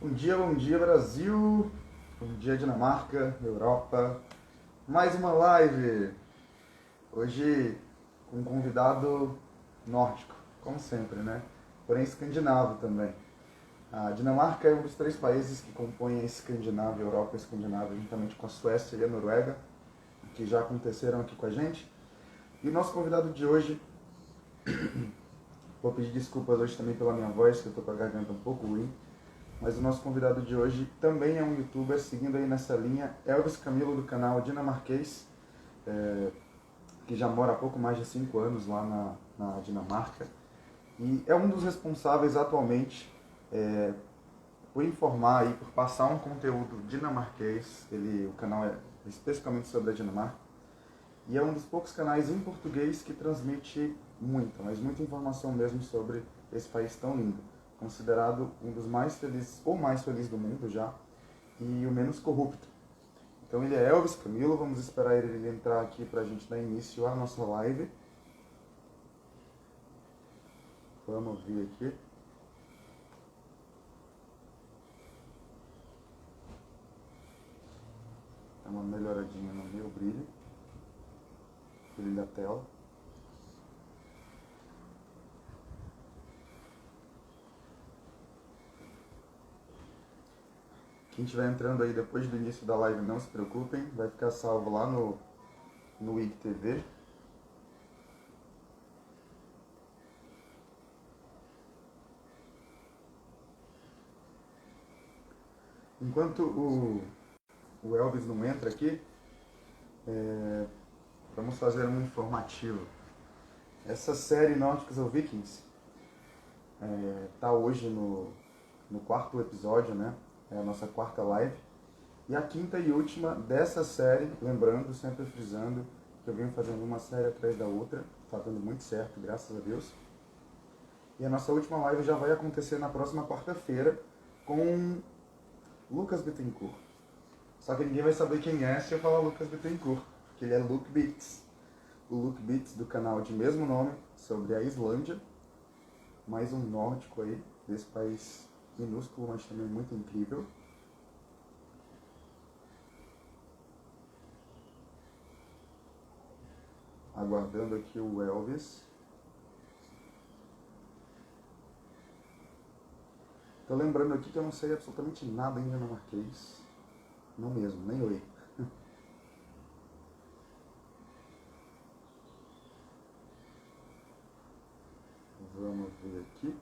Bom dia Brasil, bom dia Dinamarca, Europa, mais uma live, hoje com um convidado nórdico, como sempre, né? Porém escandinavo também. A Dinamarca é um dos três países que compõem a Escandinávia, a Europa Escandinava, juntamente com a Suécia e a Noruega, que já aconteceram aqui com a gente. E o nosso convidado de hoje, vou pedir desculpas hoje também pela minha voz, que eu estou com a garganta um pouco ruim, mas o nosso convidado de hoje também é um youtuber, seguindo aí nessa linha, Elvis Camilo, do canal Dinamarquês, que já mora há pouco mais de 5 anos lá na Dinamarca, e é um dos responsáveis atualmente por informar e por passar um conteúdo dinamarquês. O canal é especificamente sobre a Dinamarca, e é um dos poucos canais em português que transmite muita, mas muita informação mesmo sobre esse país tão lindo, considerado um dos mais felizes, ou mais feliz do mundo já, e o menos corrupto. Então ele é Elvis Camilo, vamos esperar ele entrar aqui para a gente dar início à nossa live. Vamos ver aqui. Dá uma melhoradinha no meu brilho da tela. Quem estiver entrando aí depois do início da live, não se preocupem, vai ficar salvo lá no IGTV. Enquanto o Elvis não entra aqui, vamos fazer um informativo. Essa série Nórdicos ou Vikings está hoje no quarto episódio, né? É a nossa quarta live. E a quinta e última dessa série, lembrando, sempre frisando, que eu venho fazendo uma série atrás da outra, está dando muito certo, graças a Deus. E a nossa última live já vai acontecer na próxima quarta-feira com Lucas Bittencourt. Só que ninguém vai saber quem é se eu falar Lucas Bittencourt, porque ele é Luke Beats. O Luke Beats do canal de mesmo nome, sobre a Islândia, mais um nórdico aí, desse país minúsculo, mas também muito incrível. Aguardando aqui o Elvis. Tô lembrando aqui que eu não sei absolutamente nada em dinamarquês. Não mesmo, nem oi. Vamos ver aqui.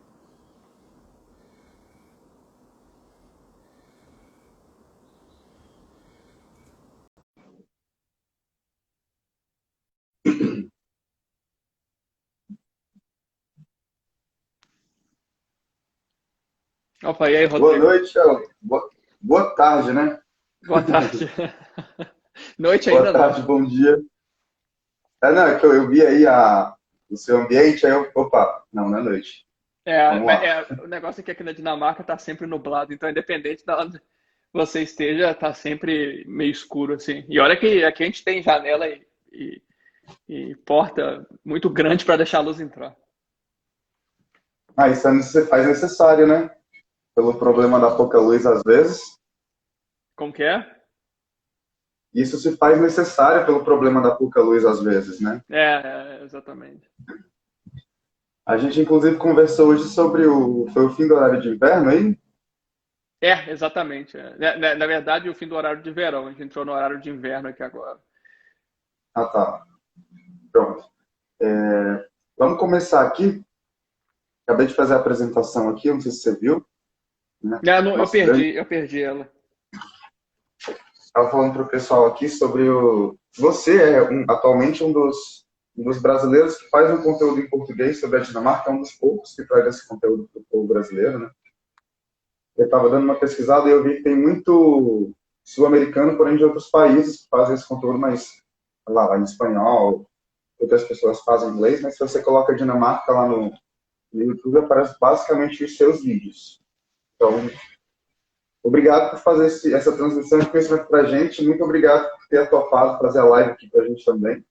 Opa, e aí, Boa Rodrigo? noite, Thiago. Boa tarde, né? Boa tarde. Noite Boa ainda tarde, não. bom dia. Não, é que eu vi aí o seu ambiente, aí eu, opa, não é noite. É, Vamos lá. o negócio é que aqui na Dinamarca tá sempre nublado, então independente de onde você esteja, tá sempre meio escuro, assim. E olha que aqui a gente tem janela e- e porta muito grande para deixar a luz entrar. Isso você faz necessário, né? Pelo problema da pouca luz às vezes. Como que é? Isso se faz necessário pelo problema da pouca luz às vezes, né? Exatamente. A gente inclusive conversou hoje sobre foi o fim do horário de inverno aí? Exatamente. Na verdade, o fim do horário de verão. A gente entrou no horário de inverno aqui agora. Ah, tá. Pronto. Vamos começar aqui. Acabei de fazer a apresentação aqui, não sei se você viu, né? Não, Nosso grande. eu perdi ela. Estava falando para o pessoal aqui sobre o. Você é atualmente um dos brasileiros que faz um conteúdo em português sobre a Dinamarca, é um dos poucos que traz esse conteúdo para o povo brasileiro, né? Eu estava dando uma pesquisada e eu vi que tem muito sul-americano, porém de outros países, que fazem esse conteúdo mais lá em espanhol, outras pessoas fazem em inglês, mas se você coloca a Dinamarca lá no YouTube, aparece basicamente os seus vídeos. Então, obrigado por fazer essa transmissão de conhecimento para a gente. Muito obrigado por ter topado fazer a live aqui para a gente também.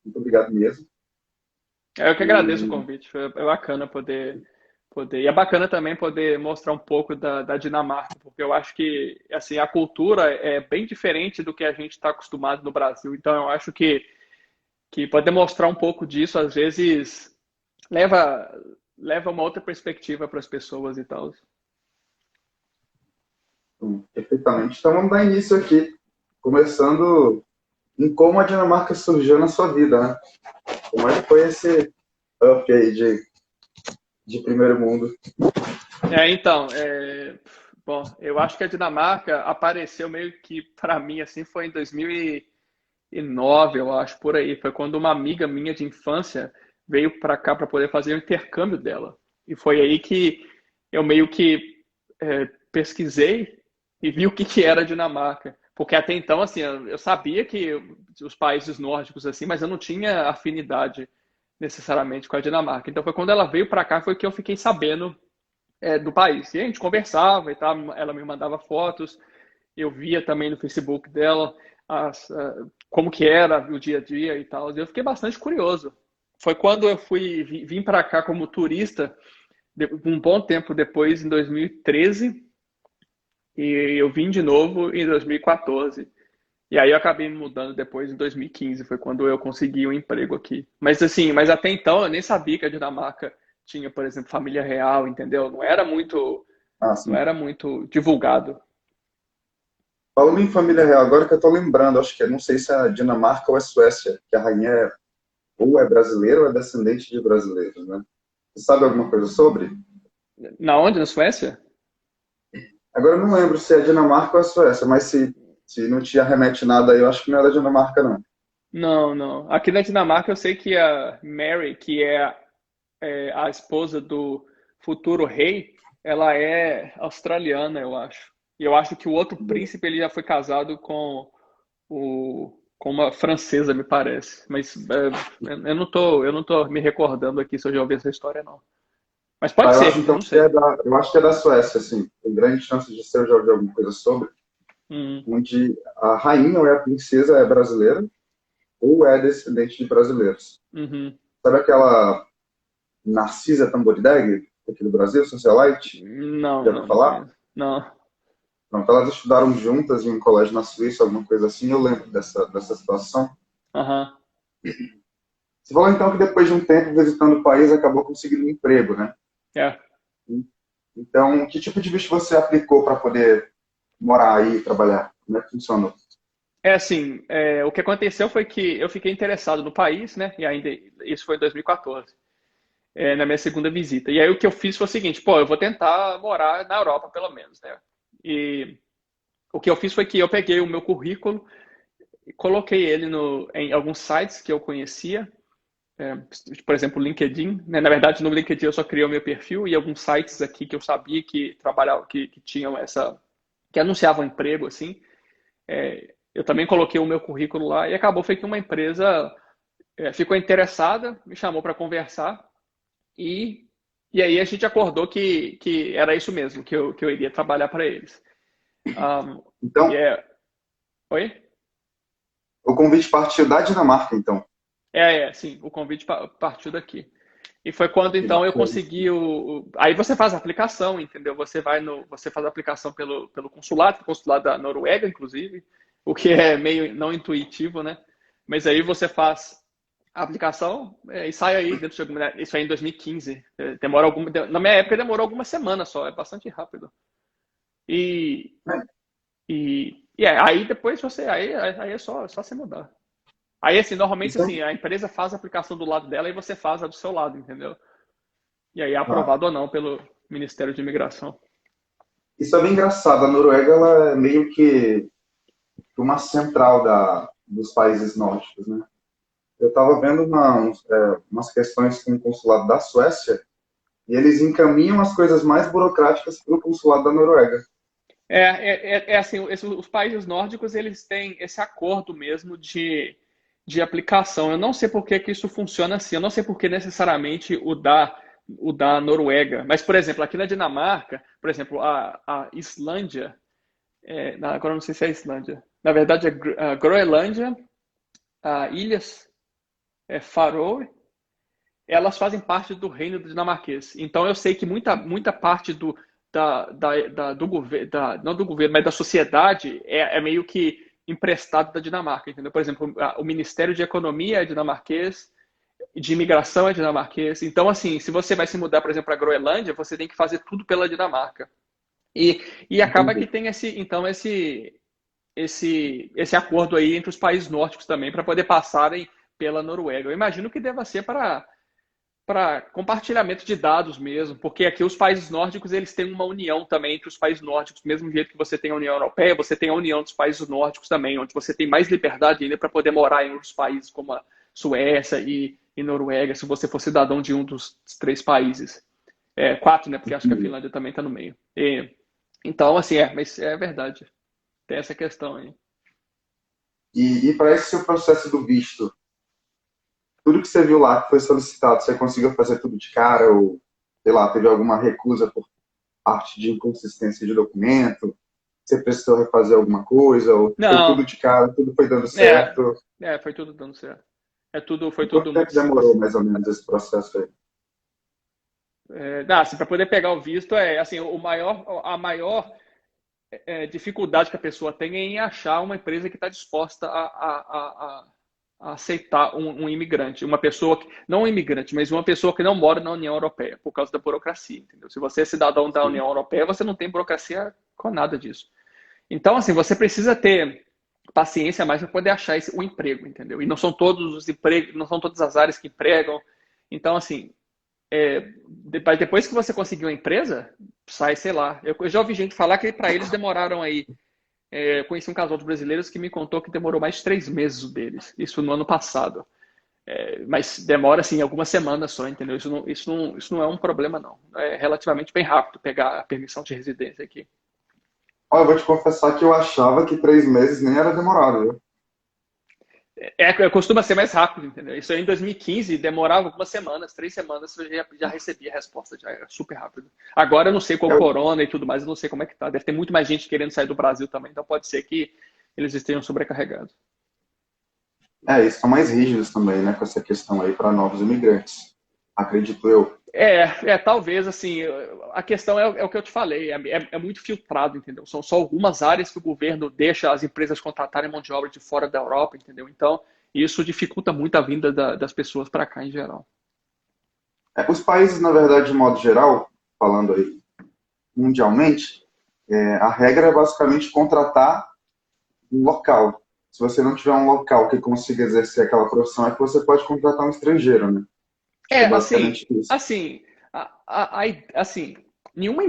Muito obrigado mesmo. Eu que agradeço o E convite. Foi bacana poder E é bacana também poder mostrar um pouco da Dinamarca, porque eu acho que assim, a cultura é bem diferente do que a gente está acostumado no Brasil. Então, eu acho que poder mostrar um pouco disso, às vezes, leva, leva uma outra perspectiva para as pessoas e tal. Perfeitamente. Então vamos dar início aqui, começando em como a Dinamarca surgiu na sua vida, né? Como é que foi esse up aí de primeiro mundo? Bom, eu acho que a Dinamarca apareceu meio que para mim assim foi em 2009, eu acho, por aí. Foi quando uma amiga minha de infância veio para cá para poder fazer o intercâmbio dela. E foi aí que eu meio que pesquisei e vi o que era a Dinamarca. Porque até então, assim, eu sabia que os países nórdicos, assim, mas eu não tinha afinidade necessariamente com a Dinamarca. Então foi quando ela veio para cá foi que eu fiquei sabendo do país. E a gente conversava e tal, ela me mandava fotos, eu via também no Facebook dela como que era o dia a dia e tal. Eu fiquei bastante curioso. Foi quando eu vim para cá como turista, um bom tempo depois, em 2013, e eu vim de novo em 2014. E aí eu acabei me mudando depois em 2015, foi quando eu consegui um emprego aqui. Mas assim, mas até então eu nem sabia que a Dinamarca tinha, por exemplo, família real, entendeu? Ah, Não sim. era muito divulgado. Falando em família real, agora que eu tô lembrando, acho que não sei se é a Dinamarca ou a Suécia, que a rainha ou é brasileira ou é descendente de brasileiros, né? Você sabe alguma coisa sobre? Na onde? Na Suécia? Agora eu não lembro se é a Dinamarca ou a Suécia, mas se não te arremete nada aí, eu acho que não é da Dinamarca, não. Não, não. Aqui na Dinamarca eu sei que a Mary, que é a esposa do futuro rei, ela é australiana, eu acho. E eu acho que o outro príncipe ele já foi casado com uma francesa, me parece. Mas eu não tô me recordando aqui se eu já ouvi essa história, não. Mas Ah, pode eu acho ser, eu então não que sei. eu acho que é da Suécia, assim. Tem grande chance de ser, eu já ouvi alguma coisa sobre, Hum, onde a rainha ou é a princesa é brasileira ou é descendente de brasileiros. uhum. Sabe aquela Narcisa Tamborindeg, aqui do Brasil, socialite? Não, Já ouviu não, não falar? conheço. Não. Pronto, elas estudaram juntas em um colégio na Suíça, alguma coisa assim, eu lembro dessa situação. Aham. Você falou então que depois de um tempo visitando o país acabou conseguindo um emprego, né? É. Então, que tipo de visto você aplicou para poder morar aí e trabalhar? Como é que funcionou? É assim, o que aconteceu foi que eu fiquei interessado no país, né? E ainda isso foi em 2014, na minha segunda visita. E aí o que eu fiz foi o seguinte, pô, eu vou tentar morar na Europa pelo menos, né? E o que eu fiz foi que eu peguei o meu currículo e coloquei ele em alguns sites que eu conhecia, é, por exemplo, o LinkedIn, né? Na verdade, no LinkedIn eu só criei o meu perfil e alguns sites aqui que eu sabia que trabalhavam, que tinham que anunciavam emprego, assim. Eu também coloquei o meu currículo lá e acabou foi que uma empresa ficou interessada, me chamou para conversar e, e aí a gente acordou que era isso mesmo, que eu iria trabalhar para eles. Um, e Então, é, oi? o convite partiu da Dinamarca, então. Sim, o convite partiu daqui. E foi quando Que então eu bacana. consegui aí você faz a aplicação, entendeu? Você faz a aplicação pelo consulado da Noruega, inclusive, o que é meio não intuitivo, né? Mas aí você faz a aplicação e sai aí dentro de isso aí em 2015. Na minha época demorou algumas semanas só, é bastante rápido. E, aí depois aí é só você mudar. Aí assim, normalmente Então, assim, a empresa faz a aplicação do lado dela e você faz a do seu lado, entendeu? E aí é ah, aprovado ou não pelo Ministério de Imigração. isso é bem engraçado. A Noruega ela é meio que uma central dos países nórdicos, né? Eu estava vendo umas questões com o consulado da Suécia e eles encaminham as coisas mais burocráticas para o consulado da Noruega. Assim, os países nórdicos, eles têm esse acordo mesmo de aplicação. Eu não sei por que que isso funciona assim. Eu não sei por que necessariamente o da Noruega. Mas, por exemplo, aqui na Dinamarca, por exemplo, a Islândia, agora eu não sei se é a Islândia. Na verdade, a Groenlândia, a Ilhas Faroe, elas fazem parte do reino dinamarquês. Então eu sei que muita parte do governo, não do governo, mas da sociedade é meio que emprestado da Dinamarca, entendeu? Por exemplo, o Ministério de Economia é dinamarquês, de imigração é dinamarquês. Então, assim, se você vai se mudar, por exemplo, para a Groenlândia, você tem que fazer tudo pela Dinamarca. E acaba que Entendi. tem esse acordo aí entre os países nórdicos também para poder passarem pela Noruega. Eu imagino que deva ser para compartilhamento de dados mesmo, porque aqui os países nórdicos eles têm uma união também entre os países nórdicos, mesmo jeito que você tem a União Europeia, você tem a união dos países nórdicos também, onde você tem mais liberdade ainda para poder morar em outros países como a Suécia e Noruega, se você for cidadão de um dos três países. Quatro, né? Porque acho que a Entendi. Finlândia também está no meio. Então, assim, mas é verdade. Tem essa questão aí. E para esse seu processo do visto, tudo que você viu lá que foi solicitado, você conseguiu fazer tudo de cara ou, sei lá, teve alguma recusa por parte de inconsistência de documento? Você precisou refazer alguma coisa ou foi tudo Não, de cara, tudo foi dando é, certo? foi tudo dando certo. Foi E quanto tudo tempo muito demorou simples. mais ou menos esse processo aí? Assim, para poder pegar o visto assim, a maior dificuldade que a pessoa tem é em achar uma empresa que está disposta a aceitar um imigrante, uma pessoa que, não um imigrante, mas uma pessoa que não mora na União Europeia, por causa da burocracia, entendeu? Se você é cidadão da Sim. União Europeia, você não tem burocracia com nada disso. Então, assim, você precisa ter paciência mais para poder achar o emprego, entendeu? E não são todos os empregos, não são todas as áreas que empregam. Então, assim, depois que você conseguiu a empresa, sai, sei lá. Eu já ouvi gente falar que para eles demoraram aí. Eu conheci um casal de brasileiros que me contou que demorou mais de 3 meses o deles. Isso no ano passado. Mas demora, assim, algumas semanas só, entendeu? Isso não é um problema, não. É relativamente bem rápido pegar a permissão de residência aqui. Olha, eu vou te confessar que eu achava que 3 meses nem era demorado, viu? Costuma ser mais rápido, entendeu? Isso aí em 2015 demorava algumas semanas, 3 semanas, eu já recebia a resposta, já era super rápido. Agora eu não sei com o Eu, corona e tudo mais, eu não sei como é que tá. Deve ter muito mais gente querendo sair do Brasil também, então pode ser que eles estejam sobrecarregados. eles são mais rígidos também, né, com essa questão aí para novos imigrantes. Acredito eu. Talvez, assim, a questão é o que eu te falei, é muito filtrado, entendeu? São só algumas áreas que o governo deixa as empresas contratarem mão de obra de fora da Europa, entendeu? Então, isso dificulta muito a vinda das pessoas para cá em geral. Os países, na verdade, de modo geral, falando aí mundialmente, a regra é basicamente contratar um local. Se você não tiver um local que consiga exercer aquela profissão, é que você pode contratar um estrangeiro, né? Acho que é Assim, basicamente isso. assim, assim, nenhuma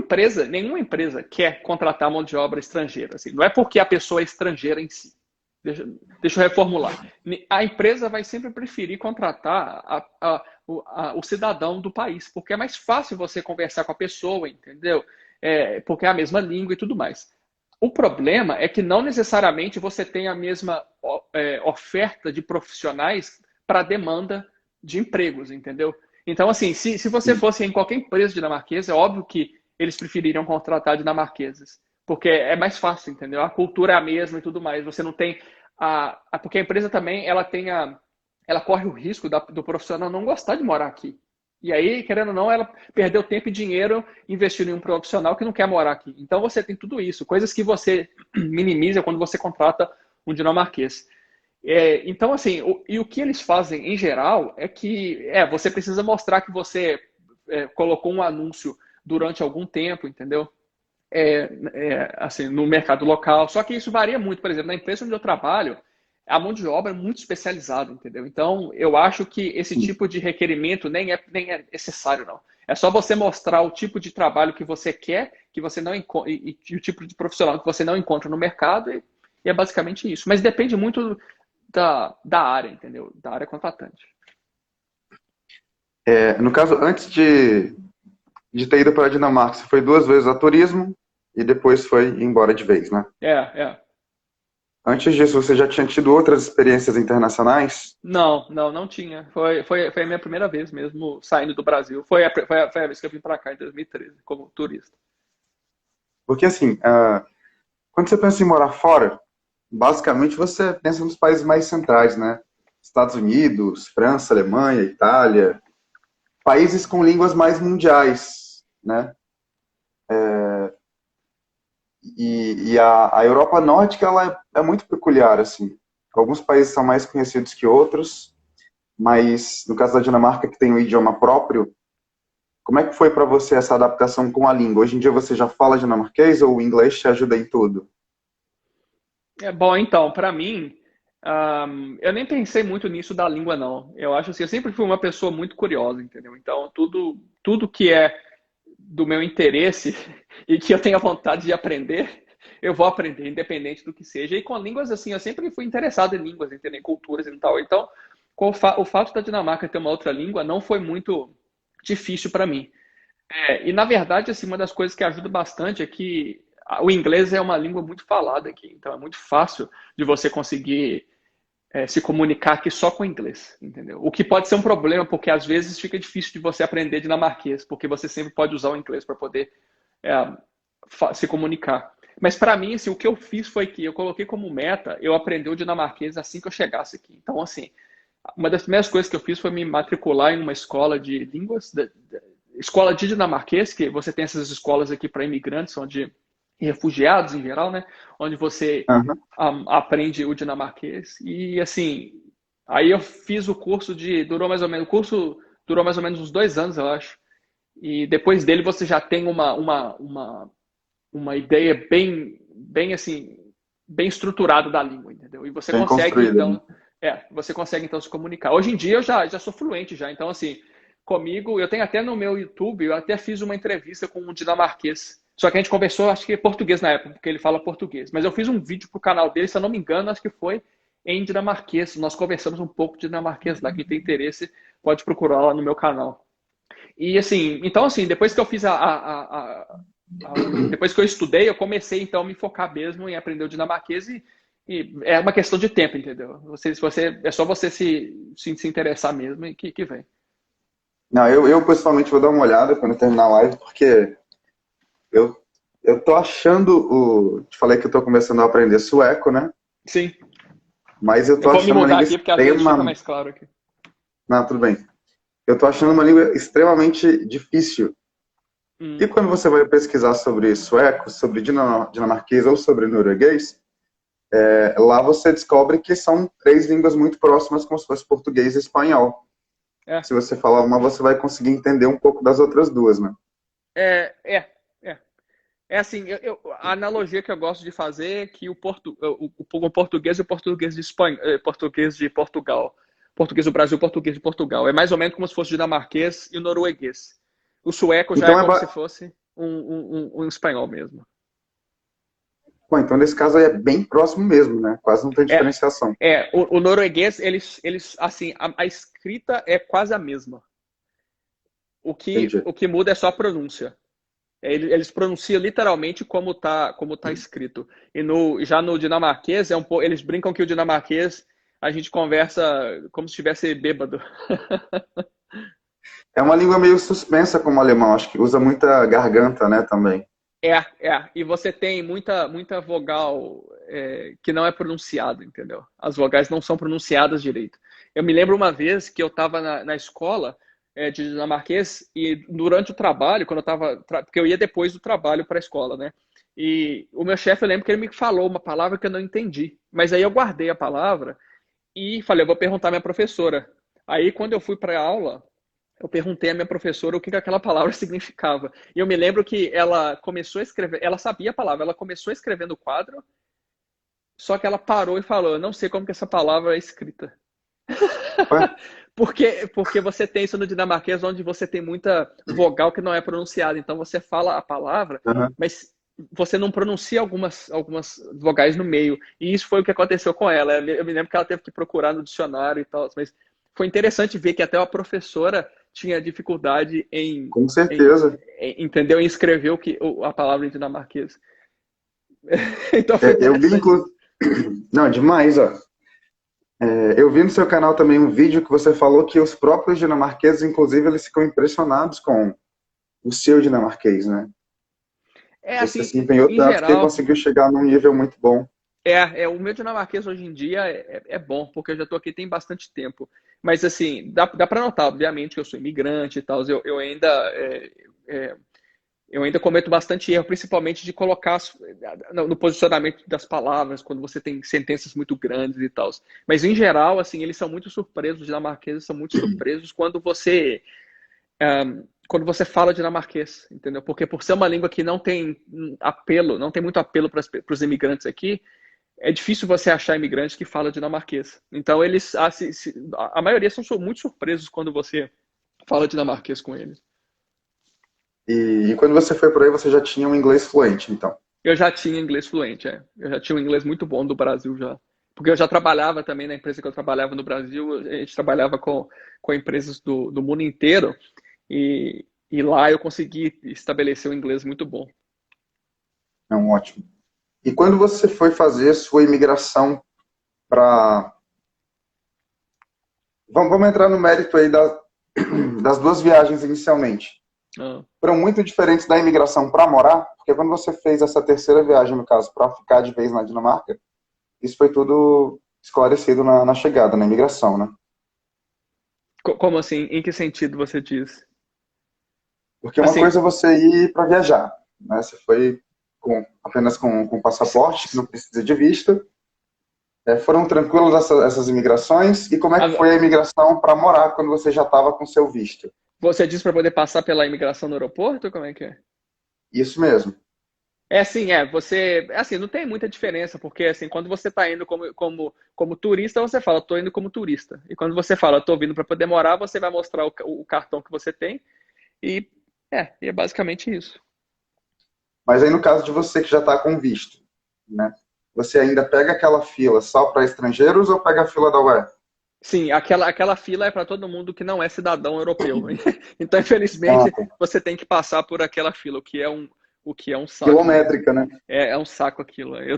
empresa quer contratar mão de obra estrangeira, assim, não é porque a pessoa é estrangeira em si. Deixa eu reformular. A empresa vai sempre preferir contratar o cidadão do país, porque é mais fácil você conversar com a pessoa, entendeu? Porque é a mesma língua e tudo mais. O problema é que não necessariamente você tem a mesma oferta de profissionais para a demanda de empregos, entendeu? Então, assim, se você Sim. fosse em qualquer empresa dinamarquesa, é óbvio que eles prefeririam contratar dinamarqueses, porque é mais fácil, entendeu? A cultura é a mesma e tudo mais. Você não tem porque a empresa também ela corre o risco do profissional não gostar de morar aqui. E aí, querendo ou não, ela perdeu tempo e dinheiro investindo em um profissional que não quer morar aqui. Então você tem tudo isso, coisas que você minimiza quando você contrata um dinamarquês. Então, assim, o que eles fazem em geral é que você precisa mostrar que você colocou um anúncio durante algum tempo, entendeu? Assim, no mercado local. Só que isso varia muito. Por exemplo, na empresa onde eu trabalho, a mão de obra é muito especializada, entendeu? Então, eu acho que esse tipo de requerimento nem é necessário, não. É só você mostrar o tipo de trabalho que você quer, que você não e o tipo de profissional que você não encontra no mercado, e é basicamente isso. Mas depende muito da área, entendeu? Da área contratante. No caso, antes de ter ido para a Dinamarca, você foi 2 vezes a turismo e depois foi embora de vez, né? É, é. Antes disso, você já tinha tido outras experiências internacionais? Não tinha. Foi a minha primeira vez mesmo saindo do Brasil. Foi a vez que eu vim para cá em 2013, como turista. Porque, assim, quando você pensa em morar fora, basicamente você pensa nos países mais centrais, né? Estados Unidos, França, Alemanha, Itália. países com línguas mais mundiais, né? A Europa Nórdica ela é muito peculiar, assim. Alguns países são mais conhecidos que outros, mas no caso da Dinamarca, que tem um idioma próprio, como é que foi para você essa adaptação com a língua? Hoje em dia você já fala dinamarquês ou o inglês te ajuda em tudo? É bom, então, para mim, eu nem pensei muito nisso da língua, não. Eu acho assim, eu sempre fui uma pessoa muito curiosa, entendeu? Então, tudo que é do meu interesse e que eu tenha vontade de aprender, eu vou aprender, independente do que seja. E com línguas, assim, eu sempre fui interessado em línguas, entendeu? Em culturas e tal. Então, o fato da Dinamarca ter uma outra língua não foi muito difícil para mim. E na verdade, assim, uma das coisas que ajuda bastante é que o inglês é uma língua muito falada aqui, então é muito fácil de você conseguir se comunicar aqui só com inglês, entendeu? O que pode ser um problema, porque às vezes fica difícil de você aprender dinamarquês, porque você sempre pode usar o inglês para poder é, se comunicar. Mas para mim, assim, o que eu fiz foi que eu coloquei como meta eu aprender o dinamarquês assim que eu chegasse aqui. Então, assim, uma das primeiras coisas que eu fiz foi me matricular em uma escola de línguas, escola de dinamarquês, que você tem essas escolas aqui para imigrantes, onde e refugiados em geral, né? Onde você Aham. aprende o dinamarquês. E assim, aí eu fiz o curso o curso durou mais ou menos uns 2 anos, eu acho. E depois dele você já tem uma ideia bem assim, bem estruturada da língua, entendeu? E você Bem consegue construída, né? então, você consegue então se comunicar. Hoje em dia eu já sou fluente já, então assim, comigo, eu tenho até no meu YouTube, eu até fiz uma entrevista com um dinamarquês. Só que a gente conversou, acho que português na época, porque ele fala português. Mas eu fiz um vídeo pro canal dele, se eu não me engano, acho que foi em dinamarquês. Nós conversamos um pouco de dinamarquês lá. Quem tem interesse pode procurar lá no meu canal. E assim, então assim, depois que eu fiz depois que eu estudei, eu comecei então a me focar mesmo em aprender o dinamarquês e é uma questão de tempo, entendeu? É só você se interessar mesmo e que vem. Não, eu pessoalmente vou dar uma olhada quando eu terminar a live, porque eu, eu tô achando te falei que eu tô começando a aprender sueco, né? Sim, Mas eu eu tô vou me achando uma mudar língua aqui porque às vezes fica extrema. mais claro aqui. Não, tudo bem. Eu tô achando uma língua extremamente difícil. E Hum. quando você vai pesquisar sobre sueco, sobre dinamarquês ou sobre norueguês, lá você descobre que são três línguas muito próximas, como se fosse português e espanhol. É, Se você falar uma, você vai conseguir entender um pouco das outras duas, né? é, é, é. É assim, a analogia que eu gosto de fazer é que o português e o português de Espanha, português de Portugal, português do Brasil, português de Portugal. É mais ou menos como se fosse o dinamarquês e o norueguês. O sueco já é Então como se fosse um espanhol mesmo. Bom, então nesse caso aí é bem próximo mesmo, né? Quase não tem É, diferenciação. o norueguês, assim, a escrita é quase a mesma. Entendi. O que muda é só a pronúncia. Eles pronunciam literalmente como tá escrito. E já no dinamarquês, eles brincam que o dinamarquês a gente conversa como se estivesse bêbado. É uma língua meio suspensa como o alemão, acho que usa muita garganta, né, também. E você tem muita vogal que não é pronunciada, entendeu? As vogais não são pronunciadas direito. Eu me lembro uma vez que eu estava na escola de dinamarquês e durante o trabalho, quando eu estava. Porque eu ia depois do trabalho para a escola, né? E o meu chefe, eu lembro que ele me falou uma palavra que eu não entendi. Mas aí eu guardei a palavra e falei, eu vou perguntar à minha professora. Aí, quando eu fui para a aula, eu perguntei à minha professora o que aquela palavra significava. E eu me lembro que ela começou a escrever, ela sabia a palavra, ela começou a escrever no quadro, só que ela parou e falou: eu não sei como que essa palavra é escrita. Ué? Porque você tem isso no dinamarquês, onde você tem muita vogal que não é pronunciada. Então você fala a palavra, Aham. mas você não pronuncia algumas vogais no meio. E isso foi o que aconteceu com ela. Eu me lembro que ela teve que procurar no dicionário e tal, mas foi interessante ver que até a professora tinha dificuldade Com certeza. entendeu? Em escrever a palavra em dinamarquês. Então foi Eu vi, interessante. Não, demais, ó. Eu vi no seu canal também um vídeo que você falou que os próprios dinamarqueses, inclusive, eles ficam impressionados com o seu dinamarquês, né? É Você assim, se empenhou em tanto que geral, conseguiu chegar num nível muito bom. o meu dinamarquês hoje em dia é bom, porque eu já estou aqui tem bastante tempo. Mas, assim, dá para notar, obviamente, que eu sou imigrante e tal. É, eu ainda cometo bastante erro, principalmente de colocar no posicionamento das palavras, quando você tem sentenças muito grandes e tal. Mas, em geral, assim, eles são muito surpresos, os dinamarqueses são muito surpresos quando você fala dinamarquês, entendeu? Porque por ser uma língua que não tem apelo, não tem muito apelo para os imigrantes aqui, é difícil você achar imigrantes que falam dinamarquês. Então, a maioria são muito surpresos quando você fala dinamarquês com eles. E quando você foi por aí, você já tinha um inglês fluente, então. Eu já tinha inglês fluente, é. Eu já tinha um inglês muito bom do Brasil já. Porque eu já trabalhava também na empresa que eu trabalhava no Brasil, a gente trabalhava com empresas do mundo inteiro e lá eu consegui estabelecer um inglês muito bom. É um ótimo. E quando você foi fazer sua imigração para... Vamos entrar no mérito aí das duas viagens inicialmente. Ah. Foram muito diferentes da imigração para morar, porque quando você fez essa terceira viagem, no caso, para ficar de vez na Dinamarca, isso foi tudo esclarecido na chegada, na imigração, né? Como assim? Em que sentido você diz? Porque uma Assim, coisa é você ir para viajar, né? Você foi apenas com passaporte, que não precisa de visto. Foram tranquilas essas imigrações? E como é que foi a imigração para morar quando você já estava com seu visto? você diz para poder passar pela imigração no aeroporto? Como é que é? Isso mesmo. Assim, não tem muita diferença, porque assim, quando você está indo como turista, você fala, estou indo como turista. E quando você fala, estou vindo para poder morar, você vai mostrar o cartão que você tem e é basicamente isso. Mas aí no caso de você que já está com visto, né? Você ainda pega aquela fila só para estrangeiros ou pega a fila da UE? Sim, aquela fila é para todo mundo que não é cidadão europeu. Então, Ah, infelizmente, tá. você tem que passar por aquela fila, o que é um saco, né? Quilométrica, né? É um saco aquilo. Eu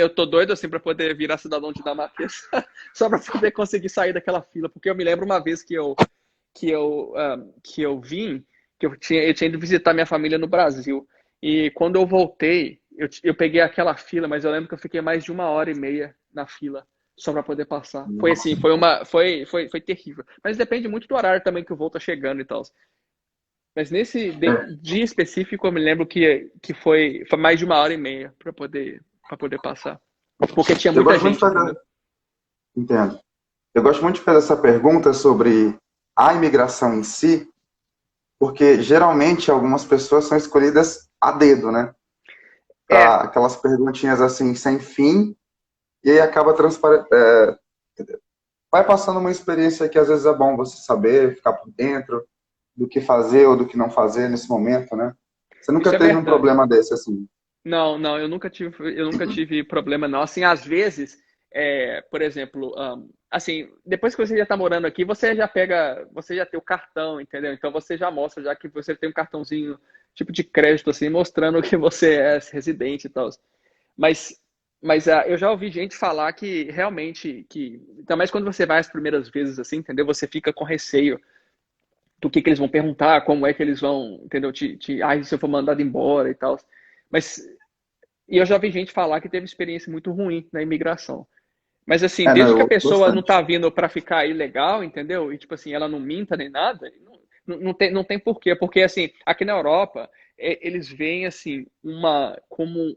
tô doido assim para poder virar cidadão dinamarquês, só para poder conseguir sair daquela fila, porque eu me lembro uma vez que eu vim, que eu tinha ido visitar minha família no Brasil. E quando eu voltei, eu peguei aquela fila, mas eu lembro que eu fiquei mais de 1 hora e meia na fila só para poder passar. Foi assim, Nossa. foi terrível. Mas depende muito do horário também que o voo tá chegando e tal. Mas nesse É, dia específico, eu me lembro que foi mais de 1 hora e meia para poder passar. Porque tinha eu muita gosto muito de gente, fazer, entendeu? entendo. Eu gosto muito de fazer essa pergunta sobre a imigração em si, porque geralmente algumas pessoas são escolhidas a dedo, né? É, Para aquelas perguntinhas assim sem fim, e aí acaba vai passando uma experiência que às vezes é bom você saber, ficar por dentro do que fazer ou do que não fazer nesse momento, né? Você nunca isso é teve um verdade. problema desse assim? Não, não, eu nunca tive problema, não. Assim, às vezes, por exemplo, assim, depois que você já está morando aqui, você já tem o cartão, entendeu? Então você já mostra, já que você tem um cartãozinho, tipo de crédito, assim, mostrando que você é residente e tal. Mas, mas eu já ouvi gente falar que realmente, ainda mais quando você vai as primeiras vezes, assim, entendeu? Você fica com receio do que eles vão perguntar, como é que eles vão, entendeu? Se eu for mandado embora e tal. Mas e eu já vi gente falar que teve experiência muito ruim na imigração. Mas assim, É, não, desde eu que a ouço pessoa não tá bastante. vindo para ficar ilegal, entendeu? E tipo assim, ela não minta nem nada, não tem porquê. Porque assim, aqui na Europa, eles veem assim, como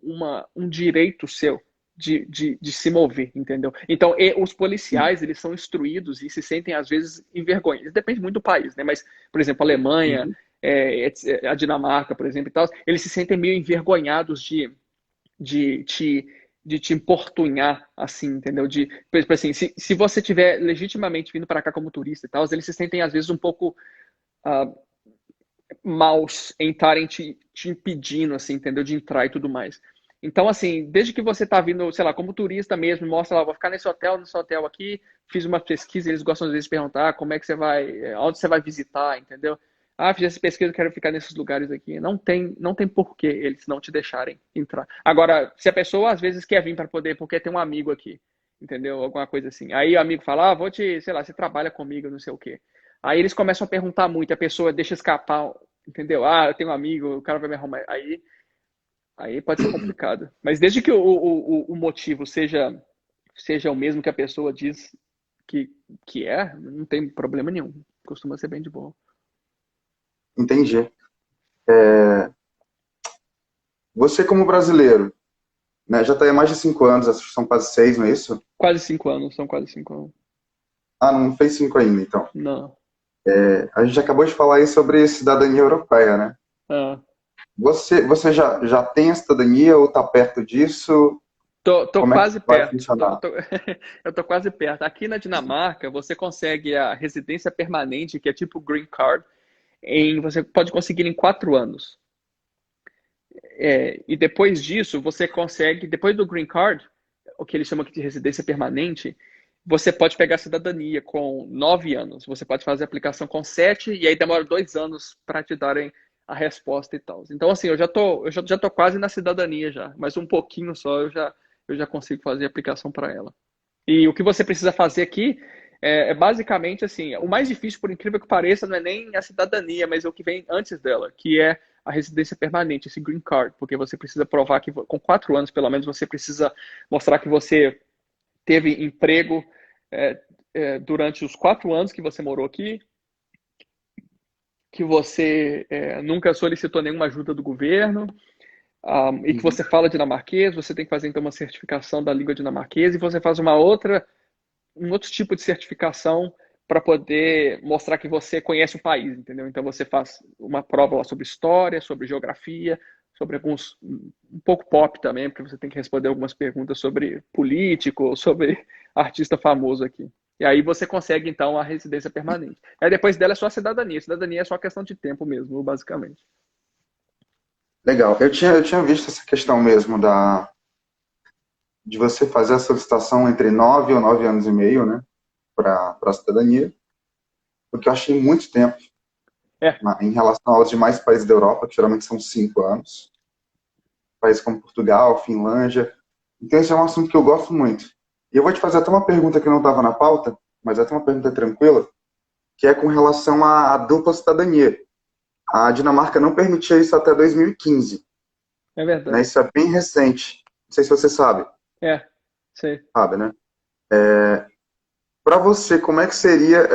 um direito seu de se mover, entendeu? Então, os policiais, eles são instruídos e se sentem às vezes envergonhados. Depende muito do país, né? Mas, por exemplo, a Alemanha, Uhum. a Dinamarca, por exemplo, e tal, eles se sentem meio envergonhados de te, de te importunhar, assim, entendeu? Por exemplo, assim, se você tiver legitimamente vindo para cá como turista e tal, eles se sentem às vezes um pouco ah, maus em estarem te impedindo, assim, entendeu? De entrar e tudo mais. Então, assim, desde que você tá vindo, sei lá, como turista mesmo, mostra lá, vou ficar nesse hotel aqui, fiz uma pesquisa, eles gostam às vezes de perguntar como é que você vai, onde você vai visitar, entendeu? Ah, fiz essa pesquisa, quero ficar nesses lugares aqui. Não tem porquê eles não te deixarem entrar. Agora, se a pessoa às vezes quer vir para poder, porque tem um amigo aqui, entendeu? Alguma coisa assim. Aí o amigo fala, vou sei lá, você trabalha comigo, não sei o quê. Aí eles começam a perguntar muito, a pessoa deixa escapar, entendeu? Ah, eu tenho um amigo, o cara vai me arrumar. Aí pode ser complicado. Mas desde que o motivo seja o mesmo que a pessoa diz que não tem problema nenhum. Costuma ser bem de boa. Entendi. Você como brasileiro, né, já está aí há mais de 5 anos, acho que são quase 6, não é isso? Quase 5 anos, são quase 5 anos. Ah, não fez 5 ainda, então. Não. A gente acabou de falar aí sobre cidadania europeia, né? Ah. Você já tem a cidadania ou está perto disso? Tô Como é que quase vai perto. funcionar? Eu tô quase perto. Aqui na Dinamarca, você consegue a residência permanente, que é tipo Green Card, você pode conseguir em 4 anos. E depois disso, você consegue, depois do Green Card, o que eles chamam aqui de residência permanente, você pode pegar a cidadania com 9 anos. Você pode fazer a aplicação com 7 e aí demora 2 anos para te darem a resposta e tal. Então, assim, eu já tô quase na cidadania já, mas um pouquinho só eu já consigo fazer a aplicação para ela. E o que você precisa fazer aqui é basicamente assim, o mais difícil, por incrível que pareça, não é nem a cidadania, mas é o que vem antes dela, que é a residência permanente, esse green card, porque você precisa provar que com 4 anos, pelo menos, você precisa mostrar que você teve emprego durante os 4 anos que você morou aqui, que você nunca solicitou nenhuma ajuda do governo, e que Uhum. você fala dinamarquês, você tem que fazer então uma certificação da língua dinamarquesa e você faz um outro tipo de certificação para poder mostrar que você conhece o país, entendeu? Então você faz uma prova lá sobre história, sobre geografia, sobre alguns um pouco pop também, porque você tem que responder algumas perguntas sobre político, sobre artista famoso aqui. E aí você consegue então a residência permanente. Aí depois dela é só a cidadania. A cidadania é só questão de tempo mesmo, basicamente. Legal. Eu tinha visto essa questão mesmo de você fazer a solicitação entre 9 ou 9 anos e meio, né, para a cidadania, porque eu achei muito tempo É, em relação aos demais países da Europa, que geralmente são 5 anos, países como Portugal, Finlândia. Então, esse é um assunto que eu gosto muito. E eu vou te fazer até uma pergunta que não estava na pauta, mas até uma pergunta tranquila, que é com relação à dupla cidadania. A Dinamarca não permitia isso até 2015, é né? verdade. Isso é bem recente. Não sei se você sabe, É, sei. sabe, né? Para você, como é que seria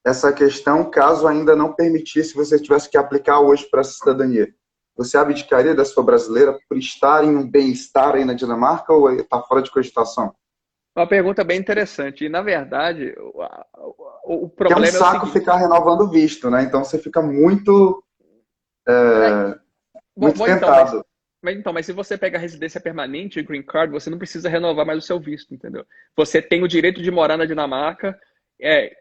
essa questão caso ainda não permitisse você tivesse que aplicar hoje para essa cidadania? Você abdicaria da sua brasileira por estar em um bem-estar aí na Dinamarca ou está fora de cogitação? Uma pergunta bem interessante. E, na verdade, o Que é um problema é o saco seguinte. ficar renovando o visto, né? Então você fica muito, É, bom, muito bom, então, mas, tentado. mas, então, mas se você pega a residência permanente, o Green Card, você não precisa renovar mais o seu visto, entendeu? Você tem o direito de morar na Dinamarca,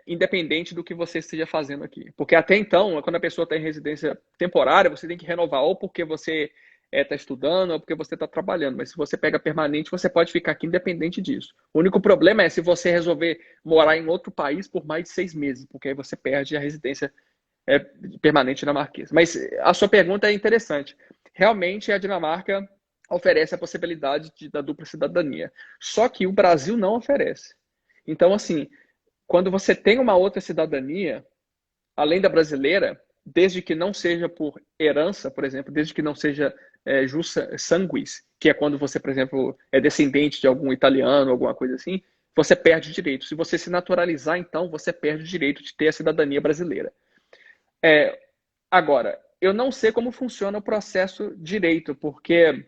independente do que você esteja fazendo aqui. Porque até então, quando a pessoa está em residência temporária, você tem que renovar ou porque você está estudando ou porque você está trabalhando. Mas se você pega permanente, você pode ficar aqui independente disso. O único problema é se você resolver morar em outro país por mais de 6 meses, porque aí você perde a residência é, permanente dinamarquesa. Mas a sua pergunta é interessante. Realmente, a Dinamarca oferece a possibilidade da dupla cidadania. Só que o Brasil não oferece. Então, assim, quando você tem uma outra cidadania, além da brasileira, desde que não seja por herança, por exemplo, desde que não seja jus sanguis, que é quando você, por exemplo, é descendente de algum italiano, alguma coisa assim, você perde o direito. Se você se naturalizar, então, você perde o direito de ter a cidadania brasileira. É, Agora, eu não sei como funciona o processo direito, porque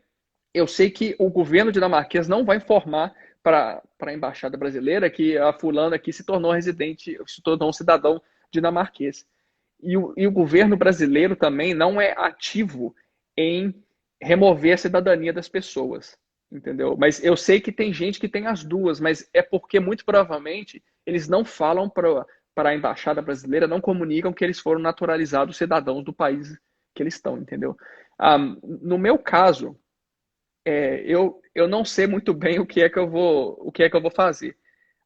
eu sei que o governo dinamarquês não vai informar para a embaixada brasileira que a fulana aqui se tornou residente, se tornou um cidadão dinamarquês. E o governo brasileiro também não é ativo em remover a cidadania das pessoas, entendeu? Mas eu sei que tem gente que tem as duas, mas é porque muito provavelmente eles não falam para a embaixada brasileira, não comunicam que eles foram naturalizados cidadãos do país que eles estão, entendeu? No meu caso, eu não sei muito bem o que é que eu vou fazer.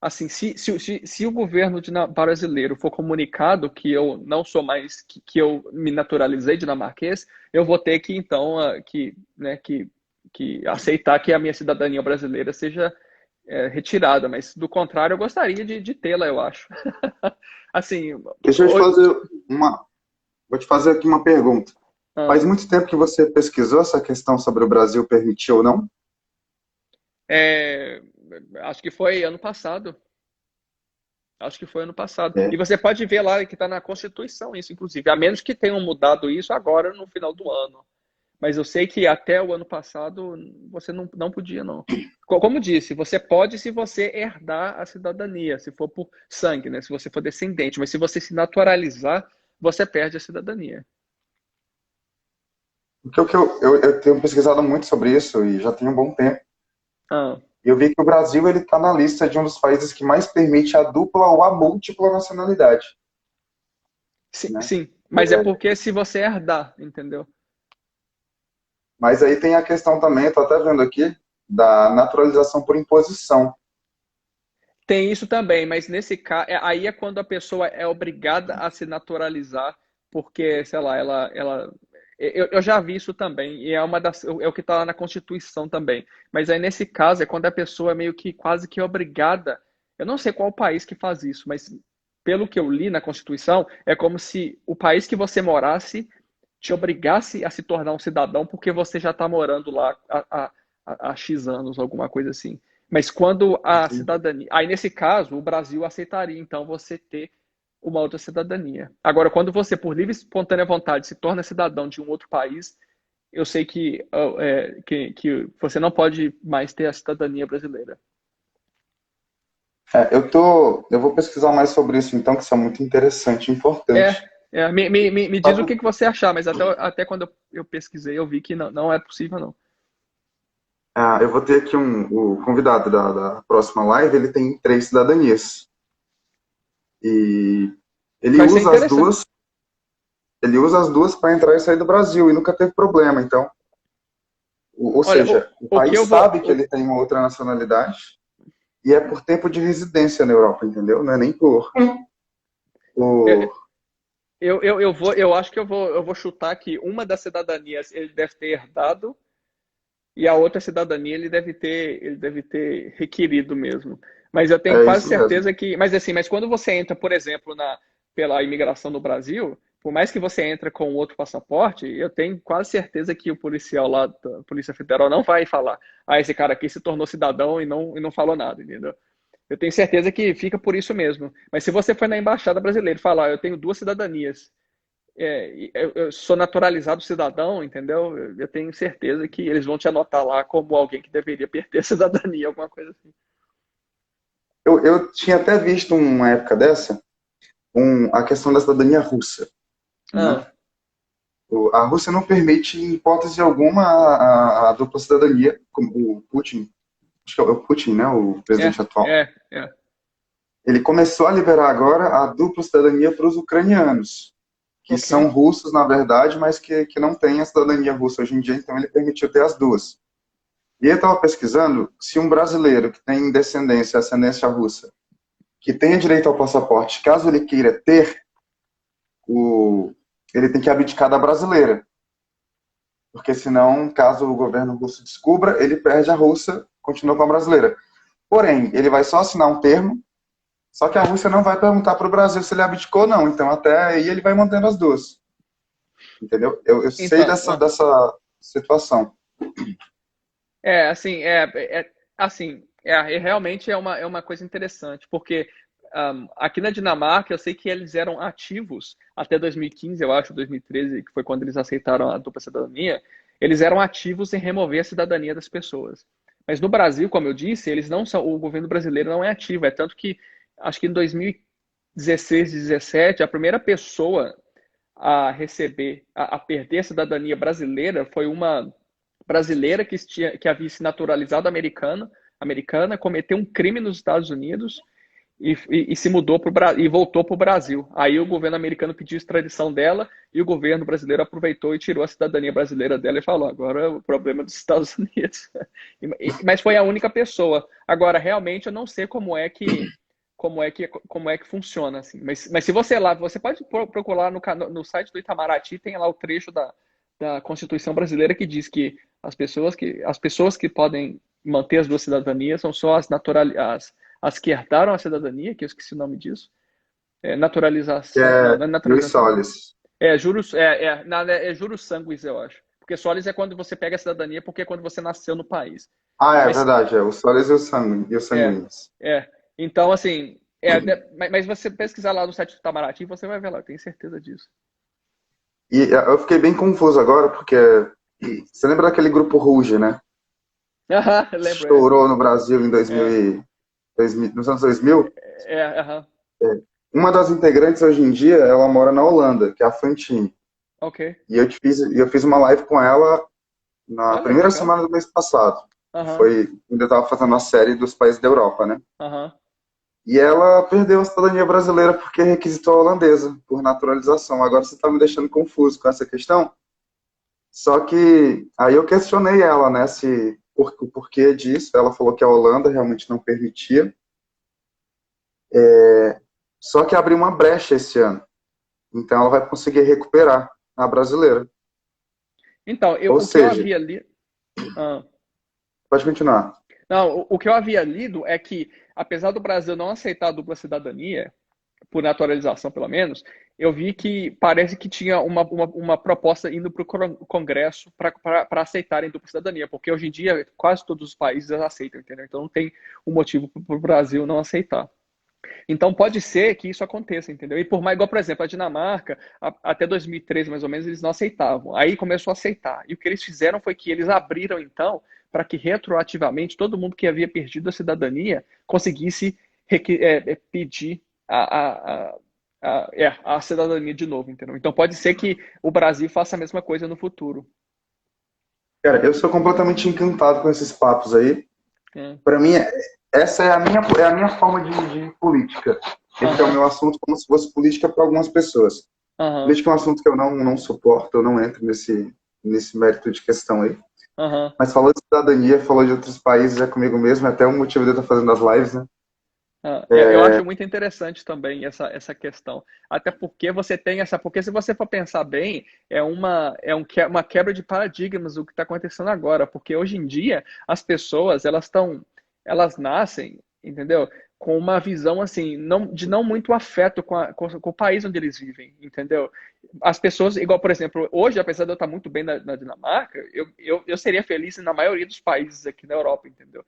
Assim, se o governo brasileiro for comunicado que eu não sou mais, que eu me naturalizei dinamarquês, eu vou ter que, então, que aceitar que a minha cidadania brasileira seja retirada, mas do contrário, eu gostaria de tê-la, eu acho. Assim, Deixa eu te fazer uma, vou te fazer aqui uma pergunta. ah, Faz muito tempo que você pesquisou essa questão sobre o Brasil permitir ou não? é, acho que foi ano passado. Acho que foi ano passado. E É. você pode ver lá que está na Constituição isso, inclusive. A menos que tenham mudado isso agora no final do ano. Mas eu sei que até o ano passado você não podia, não. Como disse, você pode se você herdar a cidadania, se for por sangue, né? Se você for descendente. Mas se você se naturalizar, você perde a cidadania. Porque o que eu tenho pesquisado muito sobre isso e já tem um bom tempo. Ah, E eu vi que o Brasil ele está na lista de um dos países que mais permite a dupla ou a múltipla nacionalidade, sim, né? sim. Mas é porque se você herdar, entendeu? Mas aí tem a questão também, estou até vendo aqui, da naturalização por imposição. Tem isso também, mas nesse caso, aí é quando a pessoa é obrigada a se naturalizar, porque, sei lá, eu já vi isso também, e é o que está lá na Constituição também. Mas aí nesse caso é quando a pessoa é meio que quase que obrigada. Eu não sei qual país que faz isso, mas pelo que eu li na Constituição, é como se o país que você morasse te obrigasse a se tornar um cidadão porque você já está morando lá há X anos, alguma coisa assim. Mas quando a Entendi. cidadania. Aí, nesse caso, o Brasil aceitaria, então, você ter uma outra cidadania. Agora, quando você, por livre e espontânea vontade, se torna cidadão de um outro país, eu sei que você não pode mais ter a cidadania brasileira. Eu vou pesquisar mais sobre isso então, que isso é muito interessante e É, importante. me diz o Sabe, que que você achar, mas até quando eu pesquisei, eu vi que não é possível, não. eu vou ter aqui o convidado da próxima live, ele tem 3 cidadanias. E ele Vai ser usa as interessante. duas, ele usa as duas para entrar e sair do Brasil e nunca teve problema. Então, ou Olha, seja, o o que país eu vou. sabe que ele tem uma outra nacionalidade e é por tempo de residência na Europa, entendeu? Não é nem por Eu acho que eu vou chutar que uma das cidadanias ele deve ter herdado e a outra cidadania ele deve ter requerido mesmo. Mas eu tenho é quase isso mesmo. certeza que, mas assim, mas quando você entra, por exemplo, pela imigração no Brasil, por mais que você entre com outro passaporte, eu tenho quase certeza que o policial lá da Polícia Federal não vai falar, esse cara aqui se tornou cidadão e não falou nada, entendeu? Eu tenho certeza que fica por isso mesmo. Mas se você for na embaixada brasileira e falar, eu tenho duas cidadanias, eu sou naturalizado cidadão, entendeu? Eu tenho certeza que eles vão te anotar lá como alguém que deveria perder a cidadania, alguma coisa assim. Eu tinha até visto uma época dessa, a questão da cidadania russa, né? Ah, A Rússia não permite, em hipótese alguma, a dupla cidadania, como o Putin, acho que é o Putin, né, o presidente atual. é. Ele começou a liberar agora a dupla cidadania para os ucranianos, que Ok. são russos, na verdade, mas que não têm a cidadania russa hoje em dia, então ele permitiu ter as duas. E eu estava pesquisando se um brasileiro que tem descendência, ascendência russa, que tenha direito ao passaporte, caso ele queira ter, o, ele tem que abdicar da brasileira. Porque senão, caso o governo russo descubra, ele perde a russa, continua com a brasileira. Porém, ele vai só assinar um termo, só que a Rússia não vai perguntar para o Brasil se ele abdicou ou não. Então, até aí ele vai mantendo as duas. Entendeu? Eu sei Então, dessa situação. assim, realmente é uma coisa interessante, porque aqui na Dinamarca eu sei que eles eram ativos até 2015, eu acho, 2013, que foi quando eles aceitaram a dupla cidadania, eles eram ativos em remover a cidadania das pessoas. Mas no Brasil, como eu disse, eles não são, o governo brasileiro não é ativo, é tanto que acho que em 2016, 17, a primeira pessoa a receber, a perder a cidadania brasileira foi uma brasileira que havia se naturalizado americana, cometeu um crime nos Estados Unidos e se mudou e voltou para o Brasil. Aí o governo americano pediu extradição dela e o governo brasileiro aproveitou e tirou a cidadania brasileira dela e falou: agora o problema é dos Estados Unidos. Mas foi a única pessoa. Agora, realmente, eu não sei como é que funciona assim. Mas se você lá, você pode procurar no site do Itamaraty, tem lá o trecho da Constituição brasileira que diz que as pessoas que podem manter as duas cidadanias são só as que herdaram a cidadania, que eu esqueci o nome disso. Que Naturalização. Não, é não é Luiz naturalização, não. Solis. É juros sanguis, eu acho. Porque solis é quando você pega a cidadania, porque é quando você nasceu no país. Ah, é Mas verdade. É o Solis e o é, Sanguíneos. é. Então, assim, Mas você pesquisar lá no site do Itamaraty, você vai ver lá, eu tenho certeza disso. E eu fiquei bem confuso agora, porque você lembra daquele grupo Ruge, né? Aham, eu lembro, Estourou no Brasil em é, 2000, nos anos 2000. aham, Uma das integrantes hoje em dia, ela mora na Holanda, que é a Fantine. ok. Eu fiz uma live com ela na Olha que primeira legal. semana do mês passado. Aham, Foi quando eu estava fazendo a série dos países da Europa, né? aham. E ela perdeu a cidadania brasileira porque requisitou a holandesa, por naturalização. Agora você está me deixando confuso com essa questão. Só que aí eu questionei ela, né, o porquê disso. Ela falou que a Holanda realmente não permitia. Só que abriu uma brecha esse ano. Então ela vai conseguir recuperar a brasileira. Então, Ou o que eu seja, havia lido. Ah, pode continuar. não, o que eu havia lido é que, apesar do Brasil não aceitar a dupla cidadania, por naturalização pelo menos, eu vi que parece que tinha uma proposta indo para o Congresso para aceitarem dupla cidadania, porque hoje em dia quase todos os países aceitam, entendeu? Então não tem um motivo para o Brasil não aceitar. Então pode ser que isso aconteça, entendeu? E por mais, igual, por exemplo, a Dinamarca, até 2013 mais ou menos, eles não aceitavam. Aí começou a aceitar. E o que eles fizeram foi que eles abriram, então, para que retroativamente todo mundo que havia perdido a cidadania conseguisse pedir a cidadania de novo, entendeu? Então pode ser que o Brasil faça a mesma coisa no futuro. Cara, eu sou completamente encantado com esses papos aí. É. Para mim, essa é a minha forma de política. Esse é o Aham, meu assunto como se fosse política para algumas pessoas. aham, Política é um assunto que eu não suporto, eu não entro nesse mérito de questão aí. aham. Mas falou de cidadania, falou de outros países, é comigo mesmo, é até um motivo de eu estar fazendo as lives, né? Eu acho muito interessante também essa questão. Até porque você tem essa. Porque se você for pensar bem, uma quebra de paradigmas o que está acontecendo agora. Porque hoje em dia as pessoas elas nascem, entendeu? Com uma visão assim, de não muito afeto com o país onde eles vivem, entendeu? As pessoas, igual, por exemplo, hoje, apesar de eu estar muito bem na Dinamarca, eu seria feliz na maioria dos países aqui na Europa, entendeu?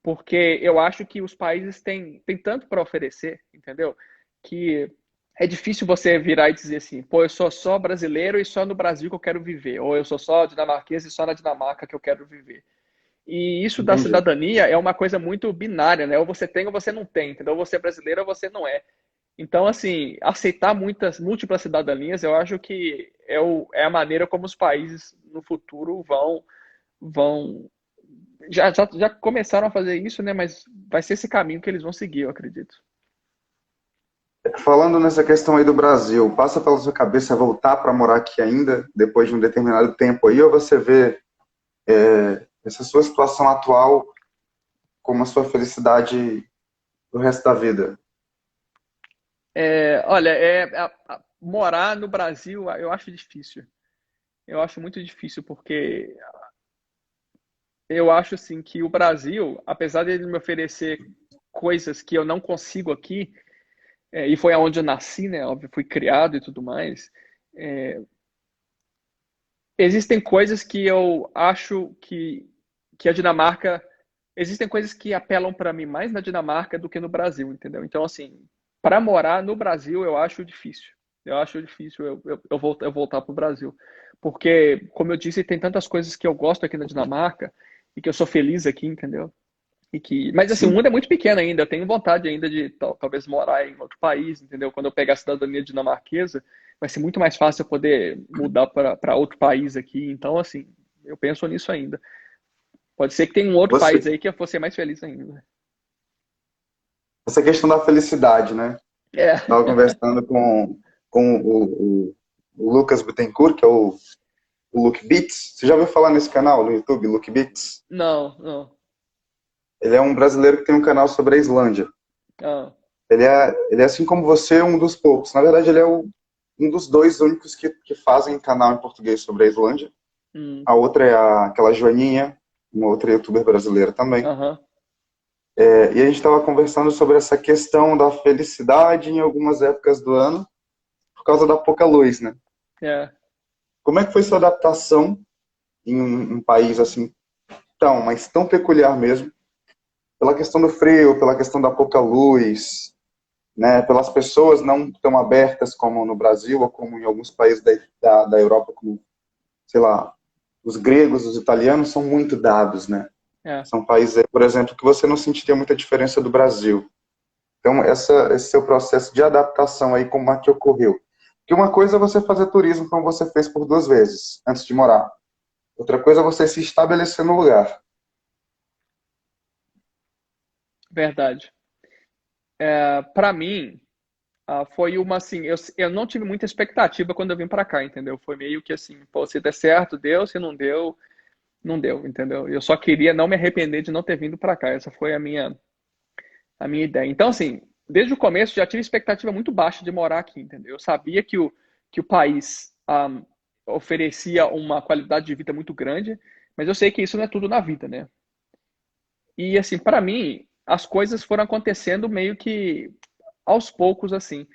Porque eu acho que os países têm tanto para oferecer, entendeu? Que é difícil você virar e dizer assim, pô, eu sou só brasileiro e só no Brasil que eu quero viver, ou eu sou só dinamarquês e só na Dinamarca que eu quero viver. E isso da Entendi. cidadania é uma coisa muito binária, né? Ou você tem ou você não tem, entendeu? Ou você é brasileiro ou você não é. Então, assim, aceitar muitas múltiplas cidadanias, eu acho que é a maneira como os países no futuro vão já começaram a fazer isso, né? Mas vai ser esse caminho que eles vão seguir, eu acredito. Falando nessa questão aí do Brasil, passa pela sua cabeça voltar para morar aqui ainda, depois de um determinado tempo aí, ou você vê essa sua situação atual como a sua felicidade pro resto da vida? Olha, morar no Brasil eu acho difícil. Eu acho muito difícil, porque eu acho assim que o Brasil, apesar de ele me oferecer coisas que eu não consigo aqui, e foi aonde eu nasci, né? Óbvio, fui criado e tudo mais. Existem coisas que eu acho que a Dinamarca. Existem coisas que apelam para mim mais na Dinamarca do que no Brasil, entendeu? Então, assim, para morar no Brasil, eu acho difícil. Eu acho difícil eu voltar para o Brasil. Porque, como eu disse, tem tantas coisas que eu gosto aqui na Dinamarca e que eu sou feliz aqui, entendeu? Mas assim, o Sim. mundo é muito pequeno ainda. Eu tenho vontade ainda de talvez morar em outro país, entendeu? Quando eu pegar a cidadania dinamarquesa, vai ser muito mais fácil eu poder mudar para outro país aqui. Então, assim, eu penso nisso ainda. Pode ser que tenha um outro Você, país aí que eu fosse ser mais feliz ainda. essa questão da felicidade, né? É. Estava conversando com o Lucas Bittencourt, que é o Luke Beats. Você já ouviu falar nesse canal no YouTube, Luke Beats? Não, não. Ele é um brasileiro que tem um canal sobre a Islândia. Ah, Ele é assim como você, um dos poucos. Na verdade, ele é um dos dois únicos que fazem canal em português sobre a Islândia. hum, A outra é aquela Joaninha, uma outra youtuber brasileira também. aham, E a gente estava conversando sobre essa questão da felicidade em algumas épocas do ano, por causa da pouca luz, né? é. Como é que foi sua adaptação em um país assim mas tão peculiar mesmo, pela questão do frio, pela questão da pouca luz? né, pelas pessoas não tão abertas como no Brasil ou como em alguns países da Europa, como, sei lá, os gregos, os italianos são muito dados, né? É, São países, por exemplo, que você não sentiria muita diferença do Brasil. Então, esse seu processo de adaptação aí, como é que ocorreu? Porque uma coisa é você fazer turismo como você fez por 2 vezes, antes de morar. Outra coisa é você se estabelecer no lugar. verdade. Para mim, foi uma assim, eu não tive muita expectativa quando eu vim para cá, entendeu? Foi meio que assim, pô, se der certo, deu, se não deu, não deu, entendeu? Eu só queria não me arrepender de não ter vindo para cá. Essa foi a minha ideia. Então, assim, desde o começo já tive expectativa muito baixa de morar aqui, entendeu? Eu sabia que o país oferecia uma qualidade de vida muito grande, mas eu sei que isso não é tudo na vida, né? E, assim, para mim, as coisas foram acontecendo meio que aos poucos, assim.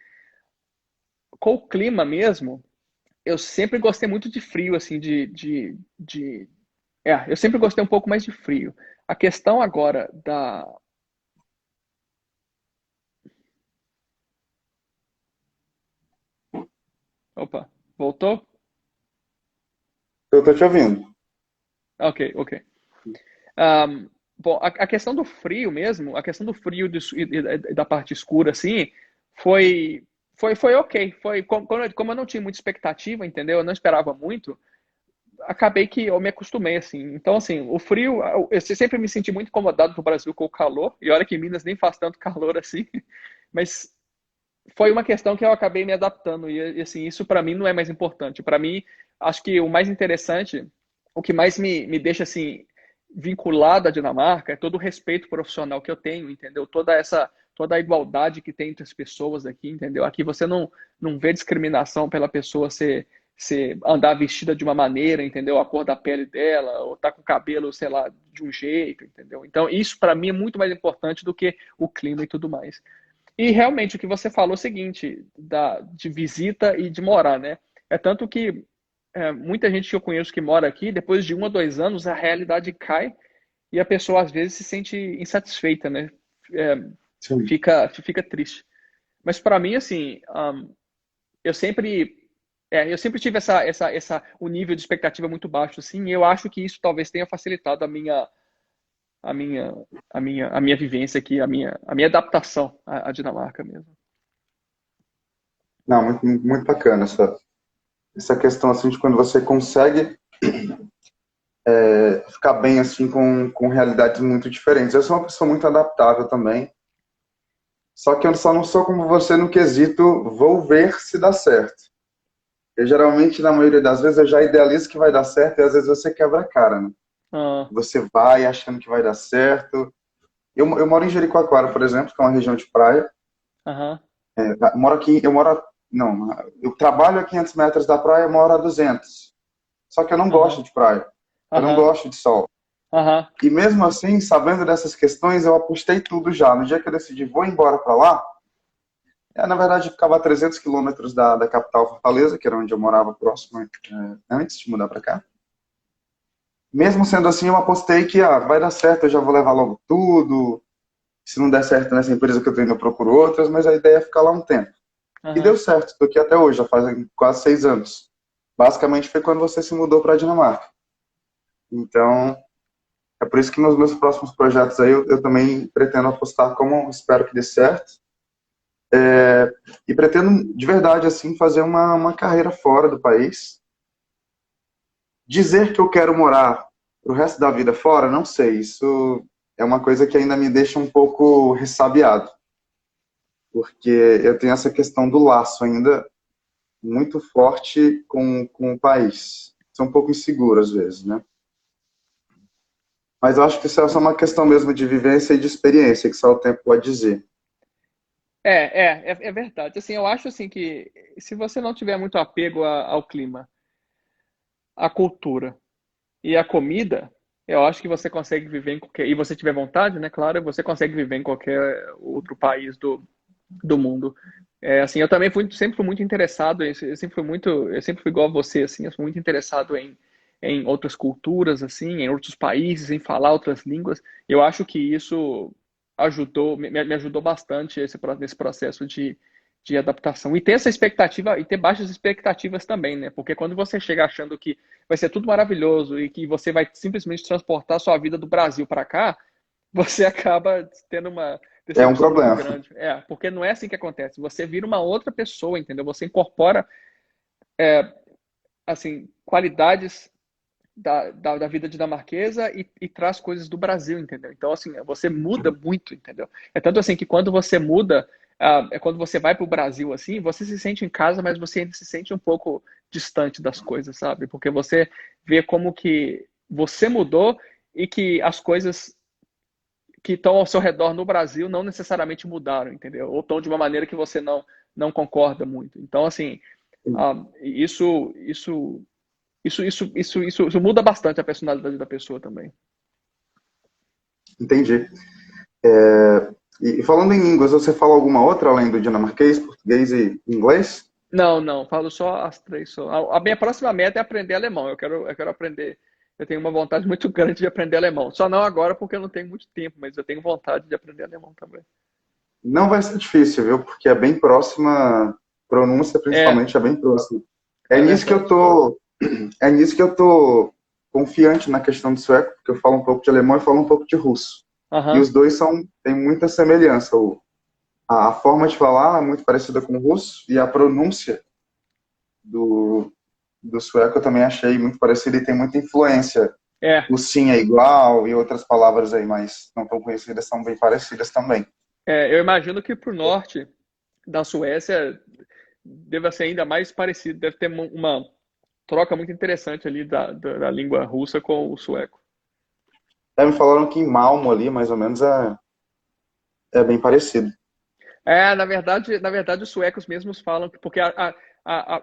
Com o clima mesmo, eu sempre gostei muito de frio, assim, eu sempre gostei um pouco mais de frio. A questão agora da. Opa, voltou? Eu estou te ouvindo. Ok, ok. Um, bom, a questão do frio mesmo, a questão do frio e da parte escura, assim, foi, foi ok. Foi, como eu não tinha muita expectativa, entendeu? Eu não esperava muito, acabei que eu me acostumei, assim. Então, assim, o frio, eu sempre me senti muito incomodado no Brasil com o calor, e olha que em Minas nem faz tanto calor assim, mas foi uma questão que eu acabei me adaptando, e assim, isso para mim não é mais importante. Para mim, acho que o mais interessante, o que mais me deixa assim vinculado à Dinamarca é todo o respeito profissional que eu tenho, entendeu? Toda a igualdade que tem entre as pessoas aqui, entendeu? Aqui você não vê discriminação pela pessoa ser andar vestida de uma maneira, entendeu? A cor da pele dela, ou tá com o cabelo, sei lá, de um jeito, entendeu? Então, isso para mim é muito mais importante do que o clima e tudo mais. E realmente o que você falou é o seguinte, de visita e de morar, né? É tanto que muita gente que eu conheço que mora aqui, depois de 1 ou 2 anos, a realidade cai e a pessoa às vezes se sente insatisfeita, né? É, Sim. fica triste. Mas para mim, assim, eu sempre, eu sempre tive o nível de expectativa muito baixo, assim, e eu acho que isso talvez tenha facilitado a minha, a minha vivência aqui, a minha adaptação à Dinamarca mesmo. Não, muito, muito bacana essa questão assim de quando você consegue ficar bem assim com realidades muito diferentes. Eu sou uma pessoa muito adaptável também, só que eu só não sou como você no quesito vou ver se dá certo. Eu geralmente, na maioria das vezes, eu já idealizo que vai dar certo e às vezes você quebra a cara, né? Ah, Você vai achando que vai dar certo. Eu moro em Jericoacoara, por exemplo, que é uma região de praia. aham, Eu moro aqui, não, eu trabalho a 500 metros da praia, eu moro a 200. Só que eu não gosto aham, de praia. Eu não aham, gosto de sol. aham, E mesmo assim, sabendo dessas questões, eu apostei tudo já. No dia que eu decidi, vou embora para lá, na verdade, eu ficava a 300 quilômetros da capital Fortaleza, que era onde eu morava próximo antes de mudar para cá. Mesmo sendo assim, eu apostei que vai dar certo, eu já vou levar logo tudo. Se não der certo nessa empresa que eu estou indo, eu procuro outras, mas a ideia é ficar lá um tempo. E deu aham. certo, estou aqui até hoje, já fazem quase 6 anos. Basicamente foi quando você se mudou para a Dinamarca. Então, é por isso que nos meus próximos projetos aí eu também pretendo apostar como espero que dê certo. E pretendo, de verdade, assim, fazer uma carreira fora do país. Dizer que eu quero morar o resto da vida fora, não sei. Isso é uma coisa que ainda me deixa um pouco ressabiado. Porque eu tenho essa questão do laço ainda muito forte com o país. Sou um pouco inseguro às vezes, né? Mas eu acho que isso é só uma questão mesmo de vivência e de experiência, que só o tempo pode dizer. É verdade. Assim, eu acho assim que se você não tiver muito apego ao clima, à cultura e à comida, eu acho que você consegue viver em qualquer, e você tiver vontade, né? Claro, você consegue viver em qualquer outro país do mundo. Assim, eu também sempre fui muito interessado, eu sempre fui igual a você, assim, eu sou muito interessado em outras culturas, assim, em outros países, em falar outras línguas. Eu acho que isso me ajudou bastante nesse processo de adaptação. E ter essa expectativa, e ter baixas expectativas também, né? Porque quando você chega achando que vai ser tudo maravilhoso e que você vai simplesmente transportar a sua vida do Brasil para cá, você acaba tendo uma É um decepção muito problema. grande. Porque não é assim que acontece. Você vira uma outra pessoa, entendeu? Você incorpora, assim, qualidades da vida dinamarquesa e traz coisas do Brasil, entendeu? Então, assim, você muda muito, entendeu? É tanto assim que quando você muda, quando você vai para o Brasil, assim, você se sente em casa, mas você ainda se sente um pouco distante das coisas, sabe? Porque você vê como que você mudou e que as coisas que estão ao seu redor no Brasil não necessariamente mudaram, entendeu? Ou estão de uma maneira que você não concorda muito. Então, assim, isso muda bastante a personalidade da pessoa também. Entendi. E falando em línguas, você fala alguma outra além do dinamarquês, português e inglês? Não, não, falo só as três só. A minha próxima meta é aprender alemão. Eu quero aprender. Eu tenho uma vontade muito grande de aprender alemão. Só não agora porque eu não tenho muito tempo, mas eu tenho vontade de aprender alemão também. Não vai ser difícil, viu? Porque é bem próxima, pronúncia É, principalmente é bem próxima. É é nisso que eu verdade. tô, é nisso que eu tô confiante na questão do sueco, porque eu falo um pouco de alemão e falo um pouco de russo. E Aham. os dois têm muita semelhança. A forma de falar é muito parecida com o russo e a pronúncia do, do sueco eu também achei muito parecida e tem muita influência. É, O sim é igual e outras palavras aí, mas não tão conhecidas, são bem parecidas também. eu imagino que pro norte da Suécia deva ser ainda mais parecido. Deve ter uma troca muito interessante ali da língua russa com o sueco. Me falaram que em Malmo ali, mais ou menos, é bem parecido. Na verdade, os suecos mesmos falam que porque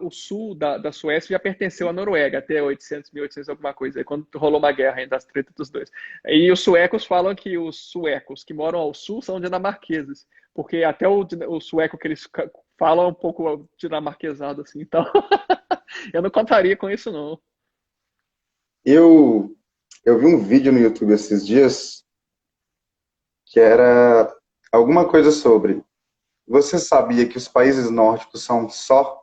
o sul da Suécia já pertenceu à Noruega até 800, 1800 alguma coisa, aí quando rolou uma guerra ainda das tretas dos dois. E os suecos falam que os suecos que moram ao sul são dinamarqueses, porque até o sueco que eles falam é um pouco dinamarquesado assim, então eu não contaria com isso não. Eu, eu vi um vídeo no YouTube esses dias que era alguma coisa sobre. Você sabia que os países nórdicos são só?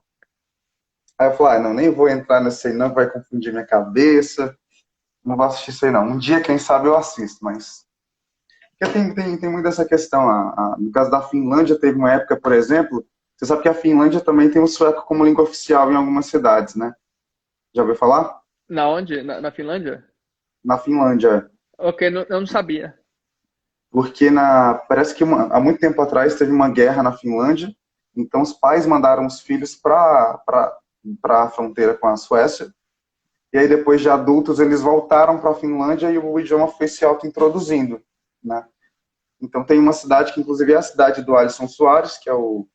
Aí eu falei, não, nem vou entrar nesse aí, não, vai confundir minha cabeça. Não vou assistir isso aí, não. Um dia, quem sabe, eu assisto, mas. Porque tem muito essa questão. No caso da Finlândia, teve uma época, por exemplo, você sabe que a Finlândia também tem o sueco como língua oficial em algumas cidades, né? Já ouviu falar? Na onde? Na Finlândia? Na Finlândia. Ok, eu não sabia. Porque parece que há muito tempo atrás teve uma guerra na Finlândia, então os pais mandaram os filhos para a fronteira com a Suécia, e aí depois de adultos eles voltaram para a Finlândia e o idioma foi se auto-introduzindo, né? Então tem uma cidade que inclusive é a cidade do Alisson Soares, que é o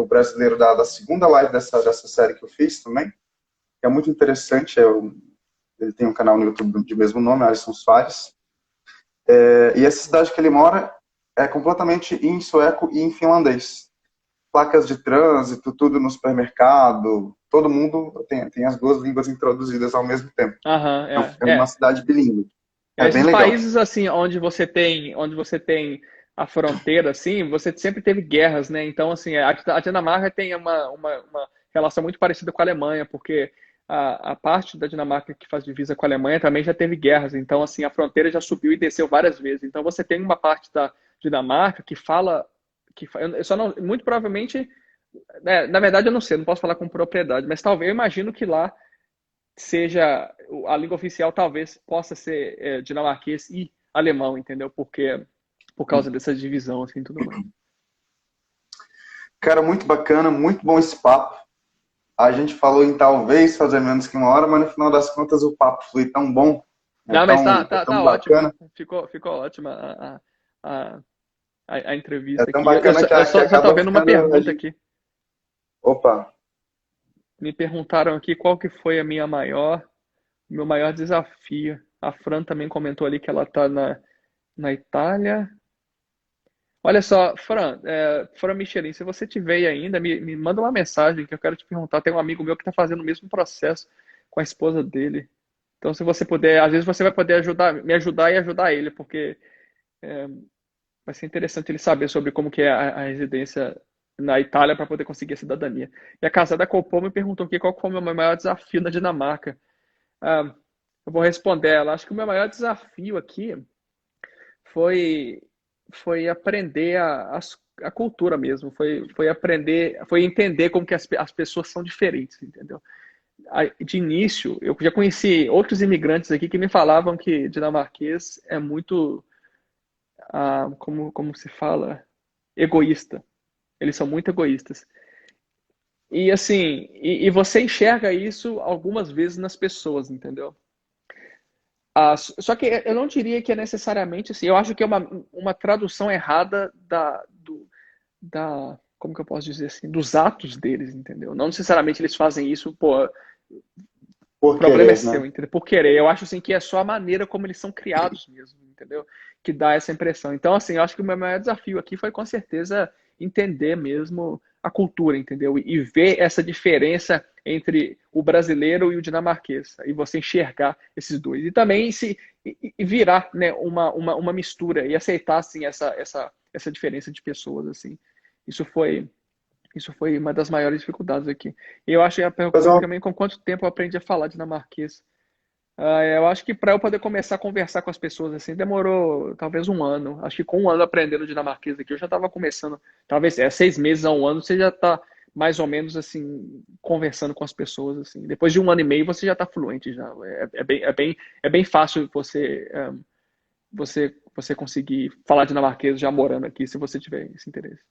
brasileiro da segunda live dessa série que eu fiz também, que é muito interessante, ele tem um canal no YouTube de mesmo nome, Alisson Soares. E essa cidade que ele mora é completamente em sueco e em finlandês. Placas de trânsito, tudo no supermercado, todo mundo tem as duas línguas introduzidas ao mesmo tempo. Aham, É uma cidade bilíngue. É bem Esses legal. países assim, onde você tem a fronteira, assim, você sempre teve guerras, né? Então, assim, a Dinamarca tem uma relação muito parecida com a Alemanha, porque a parte da Dinamarca que faz divisa com a Alemanha também já teve guerras. Então, assim, a fronteira já subiu e desceu várias vezes. Então, você tem uma parte da Dinamarca que fala, eu só não, muito provavelmente, né, na verdade, eu não sei, não posso falar com propriedade, mas talvez eu imagino que lá seja a língua oficial talvez possa ser dinamarquês e alemão, entendeu? Porque por causa dessa divisão assim, tudo mais. Cara, muito bacana, muito bom esse papo. A gente falou em talvez fazer menos que uma hora, mas no final das contas o papo foi tão bom, Não, mas tá, é tá, tão tá ótimo. bacana, Ficou ótima a, a é entrevista tão aqui. Eu bacana só, que, eu que só, só tô acaba vendo uma ficando. pergunta aqui. Opa, Me perguntaram aqui qual que foi meu maior desafio. A Fran também comentou ali que ela tá na Itália. Olha só, Fran Michelin, se você tiver aí ainda, me manda uma mensagem que eu quero te perguntar. Tem um amigo meu que está fazendo o mesmo processo com a esposa dele. Então, se você puder, às vezes você vai poder me ajudar e ajudar ele, porque vai ser interessante ele saber sobre como que é a residência na Itália para poder conseguir a cidadania. E a Casada Copom me perguntou aqui qual foi o meu maior desafio na Dinamarca. Ah, eu vou responder ela. Acho que o meu maior desafio aqui foi, foi aprender a cultura mesmo, foi aprender, foi entender como que as pessoas são diferentes, entendeu? De início, eu já conheci outros imigrantes aqui que me falavam que dinamarquês é muito, como se fala, egoísta. Eles são muito egoístas. E assim, e você enxerga isso algumas vezes nas pessoas, entendeu? Só que eu não diria que é necessariamente assim. Eu acho que é uma tradução errada como que eu posso dizer assim, dos atos deles, entendeu? Não necessariamente eles fazem isso, pô, o Por problema é querer, né? seu, entendeu? Por querer. Eu acho assim que é só a maneira como eles são criados mesmo, entendeu? Que dá essa impressão. Então, assim, eu acho que o meu maior desafio aqui foi com certeza entender mesmo a cultura, entendeu? E ver essa diferença entre o brasileiro e o dinamarquês. E você enxergar esses dois. E também e virar, né, uma mistura e aceitar assim essa diferença de pessoas assim. Isso foi isso foi uma das maiores dificuldades aqui. E eu acho que a Fazer pergunta uma, também com quanto tempo eu aprendi a falar dinamarquês. Eu acho que para eu poder começar a conversar com as pessoas assim, demorou talvez um ano. Acho que com um ano aprendendo dinamarquês aqui, eu já estava começando, talvez 6 meses a um ano, você já está mais ou menos assim, conversando com as pessoas assim. Depois de um ano e meio, você já está fluente já. É bem fácil você conseguir falar dinamarquês já morando aqui, se você tiver esse interesse.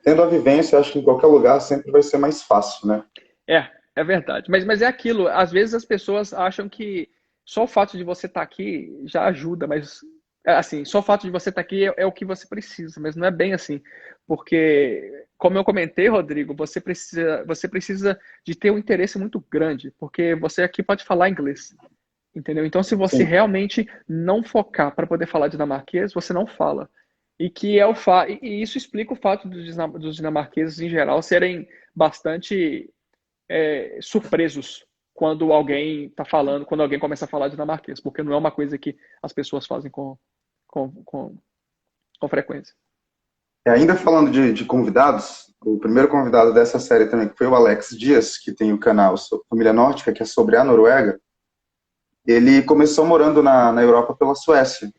tendo a vivência, eu acho que em qualquer lugar sempre vai ser mais fácil, né? É verdade. Mas é aquilo, às vezes as pessoas acham que só o fato de você estar aqui já ajuda, mas assim, só o fato de você estar aqui é o que você precisa, mas não é bem assim. Porque, como eu comentei, Rodrigo, você precisa de ter um interesse muito grande, porque você aqui pode falar inglês. Entendeu? Então, se você Sim. realmente não focar para poder falar dinamarquês, você não fala. E isso explica o fato dos dinamarqueses em geral serem bastante surpresos quando alguém está falando, quando alguém começa a falar dinamarquês, porque não é uma coisa que as pessoas fazem com, com, com frequência. Ainda falando de convidados, o primeiro convidado dessa série também, que foi o Alex Dias, que tem o canal Família Nórdica, que é sobre a Noruega, ele começou morando na Europa pela Suécia,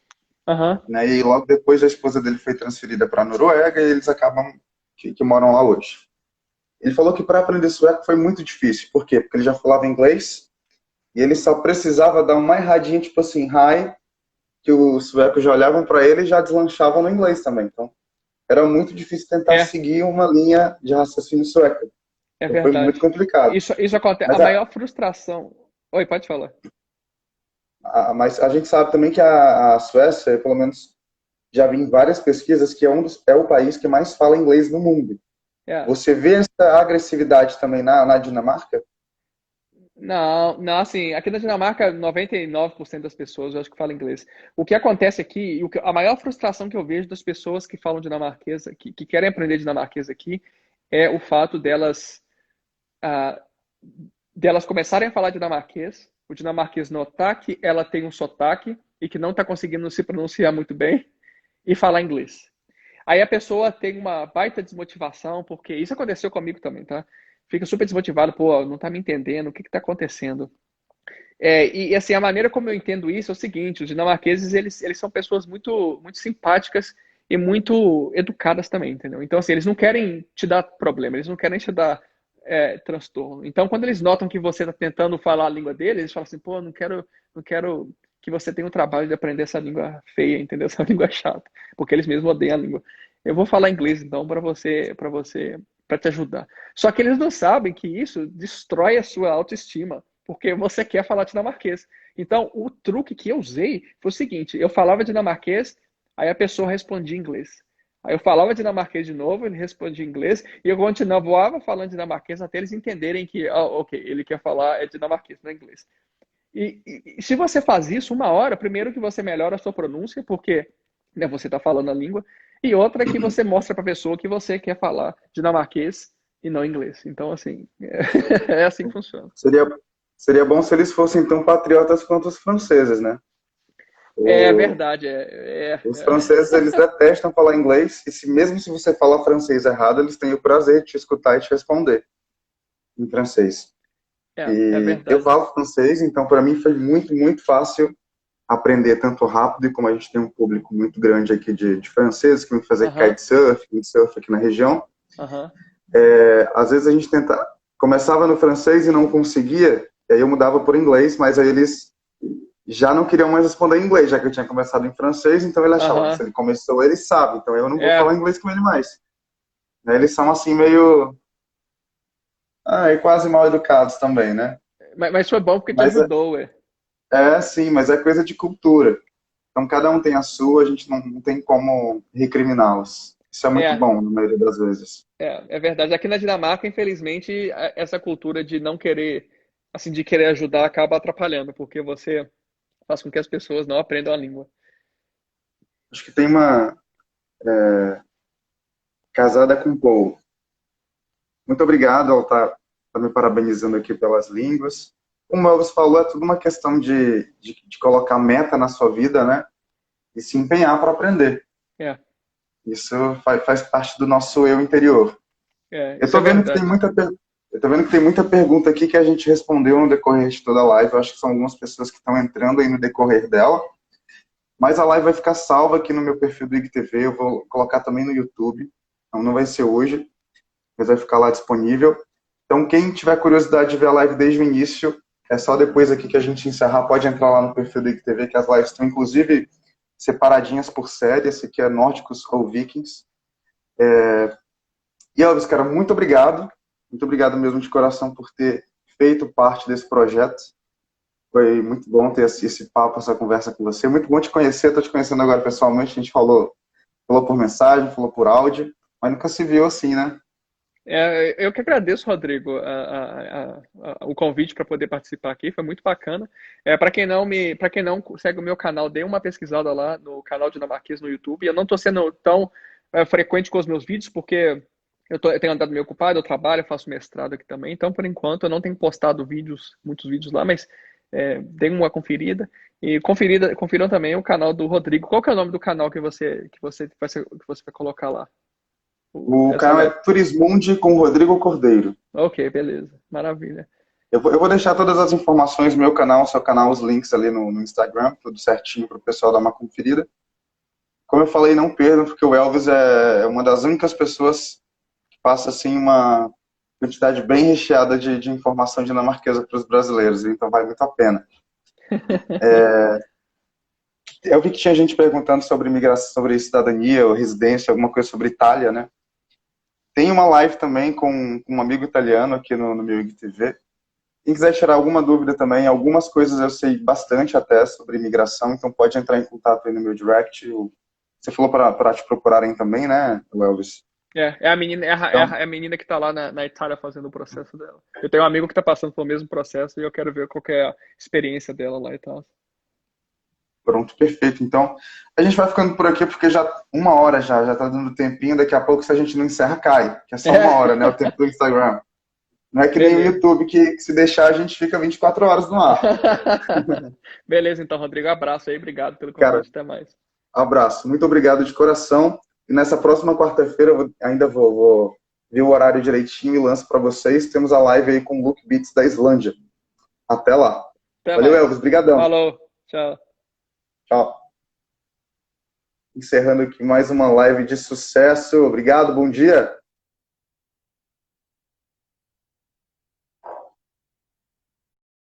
Aham. né? E logo depois a esposa dele foi transferida para a Noruega e eles acabam que moram lá hoje. Ele falou que para aprender sueco foi muito difícil. Por quê? Porque ele já falava inglês e ele só precisava dar uma erradinha, tipo assim, hi, que os suecos já olhavam para ele e já deslanchavam no inglês também. Então, era muito difícil tentar É, seguir uma linha de raciocínio sueca. é Então, foi muito verdade. complicado. Isso acontece. Mas A maior frustração. Oi, pode falar. mas a gente sabe também que a Suécia, pelo menos já vi em várias pesquisas, que é o país que mais fala inglês no mundo. É. Você vê essa agressividade também na Dinamarca? Não, não, assim, aqui na Dinamarca, 99% das pessoas eu acho que falam inglês. O que acontece aqui, a maior frustração que eu vejo das pessoas que falam dinamarquês, que querem aprender dinamarquês aqui, é o fato ah, delas começarem a falar dinamarquês, o dinamarquês notar que ela tem um sotaque e que não está conseguindo se pronunciar muito bem, e falar inglês. Aí a pessoa tem uma baita desmotivação, porque isso aconteceu comigo também, tá? Fica super desmotivado, pô, não tá me entendendo, o que que tá acontecendo? E assim, a maneira como eu entendo isso é o seguinte, os dinamarqueses, eles são pessoas muito, muito simpáticas e muito educadas também, entendeu? Então, assim, eles não querem te dar problema, eles não querem te dar transtorno. Então, quando eles notam que você está tentando falar a língua deles, eles falam assim, pô, não quero que você tenha o trabalho de aprender essa língua feia, entendeu? Essa língua chata, porque eles mesmos odeiam a língua. Eu vou falar inglês, então, para te ajudar. Só que eles não sabem que isso destrói a sua autoestima, porque você quer falar dinamarquês. Então, o truque que eu usei foi o seguinte: eu falava dinamarquês, aí a pessoa respondia em inglês. Aí eu falava dinamarquês de novo, ele respondia em inglês, e eu continuava falando dinamarquês até eles entenderem que, ok, ele quer falar dinamarquês, não é inglês. E se você faz isso uma hora, primeiro que você melhora a sua pronúncia, porque né, você está falando a língua, e outra é que você mostra para a pessoa que você quer falar dinamarquês e não inglês. Então, assim, é assim que funciona. Seria, seria bom se eles fossem tão patriotas quanto os franceses, né? É verdade, Os franceses, eles detestam falar inglês, e mesmo se você falar francês errado, eles têm o prazer de te escutar e te responder em francês. é E eu verdade. falo francês, então para mim foi muito, muito fácil aprender tanto rápido, e como a gente tem um público muito grande aqui de franceses que vem fazer Aham, kitesurf, windsurf aqui na região, aham, às vezes a gente começava no francês e não conseguia, e aí eu mudava por inglês, mas aí eles já não queriam mais responder em inglês, já que eu tinha começado em francês, então ele achava que aham. se ele começou, ele sabe, então eu não vou falar É, inglês com ele mais. Né, eles são assim meio, e quase mal educados também, né? mas foi bom porque te Mas ajudou, ué. sim, mas é coisa de cultura. Então cada um tem a sua, a gente não tem como recriminá-los. Isso é muito É, bom, na maioria das vezes. é verdade. Aqui na Dinamarca, infelizmente, essa cultura de não querer, assim, de querer ajudar acaba atrapalhando, porque você faz com que as pessoas não aprendam a língua. Acho que tem uma casada com Paul. Muito obrigado ao estar me parabenizando aqui pelas línguas. Como o Elvis falou, é tudo uma questão de colocar meta na sua vida, né? E se empenhar para aprender. É, Isso faz parte do nosso eu interior. Eu isso é estou vendo que tem verdade. muita eu tô vendo que tem muita pergunta aqui que a gente respondeu no decorrer de toda a live. Eu acho que são algumas pessoas que estão entrando aí no decorrer dela. Mas a live vai ficar salva aqui no meu perfil do IGTV. Eu vou colocar também no YouTube. Então não vai ser hoje, mas vai ficar lá disponível. Então quem tiver curiosidade de ver a live desde o início, é só depois aqui que a gente encerrar, pode entrar lá no perfil do IGTV, que as lives estão inclusive separadinhas por série. Esse aqui é Nórdicos ou Vikings. E Elvis, cara, muito obrigado. Muito obrigado mesmo de coração por ter feito parte desse projeto. Foi muito bom ter esse papo, essa conversa com você. Muito bom te conhecer. Estou te conhecendo agora pessoalmente. A gente falou por mensagem, falou por áudio, mas nunca se viu assim, né? Eu que agradeço, Rodrigo, o convite para poder participar aqui, foi muito bacana. Para quem não segue o meu canal, dê uma pesquisada lá no canal Dinamarquês no YouTube. Eu não estou sendo tão frequente com os meus vídeos, porque eu tenho andado meio ocupado, eu trabalho, eu faço mestrado aqui também, então por enquanto eu não tenho postado muitos vídeos lá, mas deem uma conferida. E confiram também o canal do Rodrigo. Qual que é o nome do canal que você vai colocar lá? O Essa canal é live. Turismundi com Rodrigo Cordeiro. Ok, beleza. Maravilha. Eu vou deixar todas as informações do meu canal, seu canal, os links ali no Instagram, tudo certinho para o pessoal dar uma conferida. Como eu falei, não perdam, porque o Elvis é uma das únicas pessoas que passa assim uma quantidade bem recheada de informação dinamarquesa para os brasileiros, então vale muito a pena. Eu vi que tinha gente perguntando sobre imigração, sobre cidadania ou residência, alguma coisa sobre Itália, né? Tem uma live também com um amigo italiano aqui no meu IGTV. Quem quiser tirar alguma dúvida também, algumas coisas eu sei bastante até sobre imigração, então pode entrar em contato aí no meu direct. Você falou para te procurarem também, né, Elvis? É a menina, Então, é a menina que tá lá na Itália fazendo o processo dela. Eu tenho um amigo que tá passando pelo mesmo processo e eu quero ver qual que é a experiência dela lá e tal. pronto, perfeito. Então, a gente vai ficando por aqui porque já uma hora já tá dando tempinho. Daqui a pouco, se a gente não encerra, cai. Que é só uma hora, né? O tempo do Instagram. Não é que nem o Beleza. YouTube que se deixar a gente fica 24 horas no ar. Beleza, então, Rodrigo. Abraço aí. Obrigado pelo Cara, convite. Até mais. abraço. Muito obrigado de coração. E nessa próxima quarta-feira, ainda vou ver o horário direitinho e lanço para vocês. Temos a live aí com o Luke Beats da Islândia. Até lá. Até Valeu, mais. Elvis. Brigadão. Falou. Tchau. Tchau. Encerrando aqui mais uma live de sucesso. Obrigado, bom dia.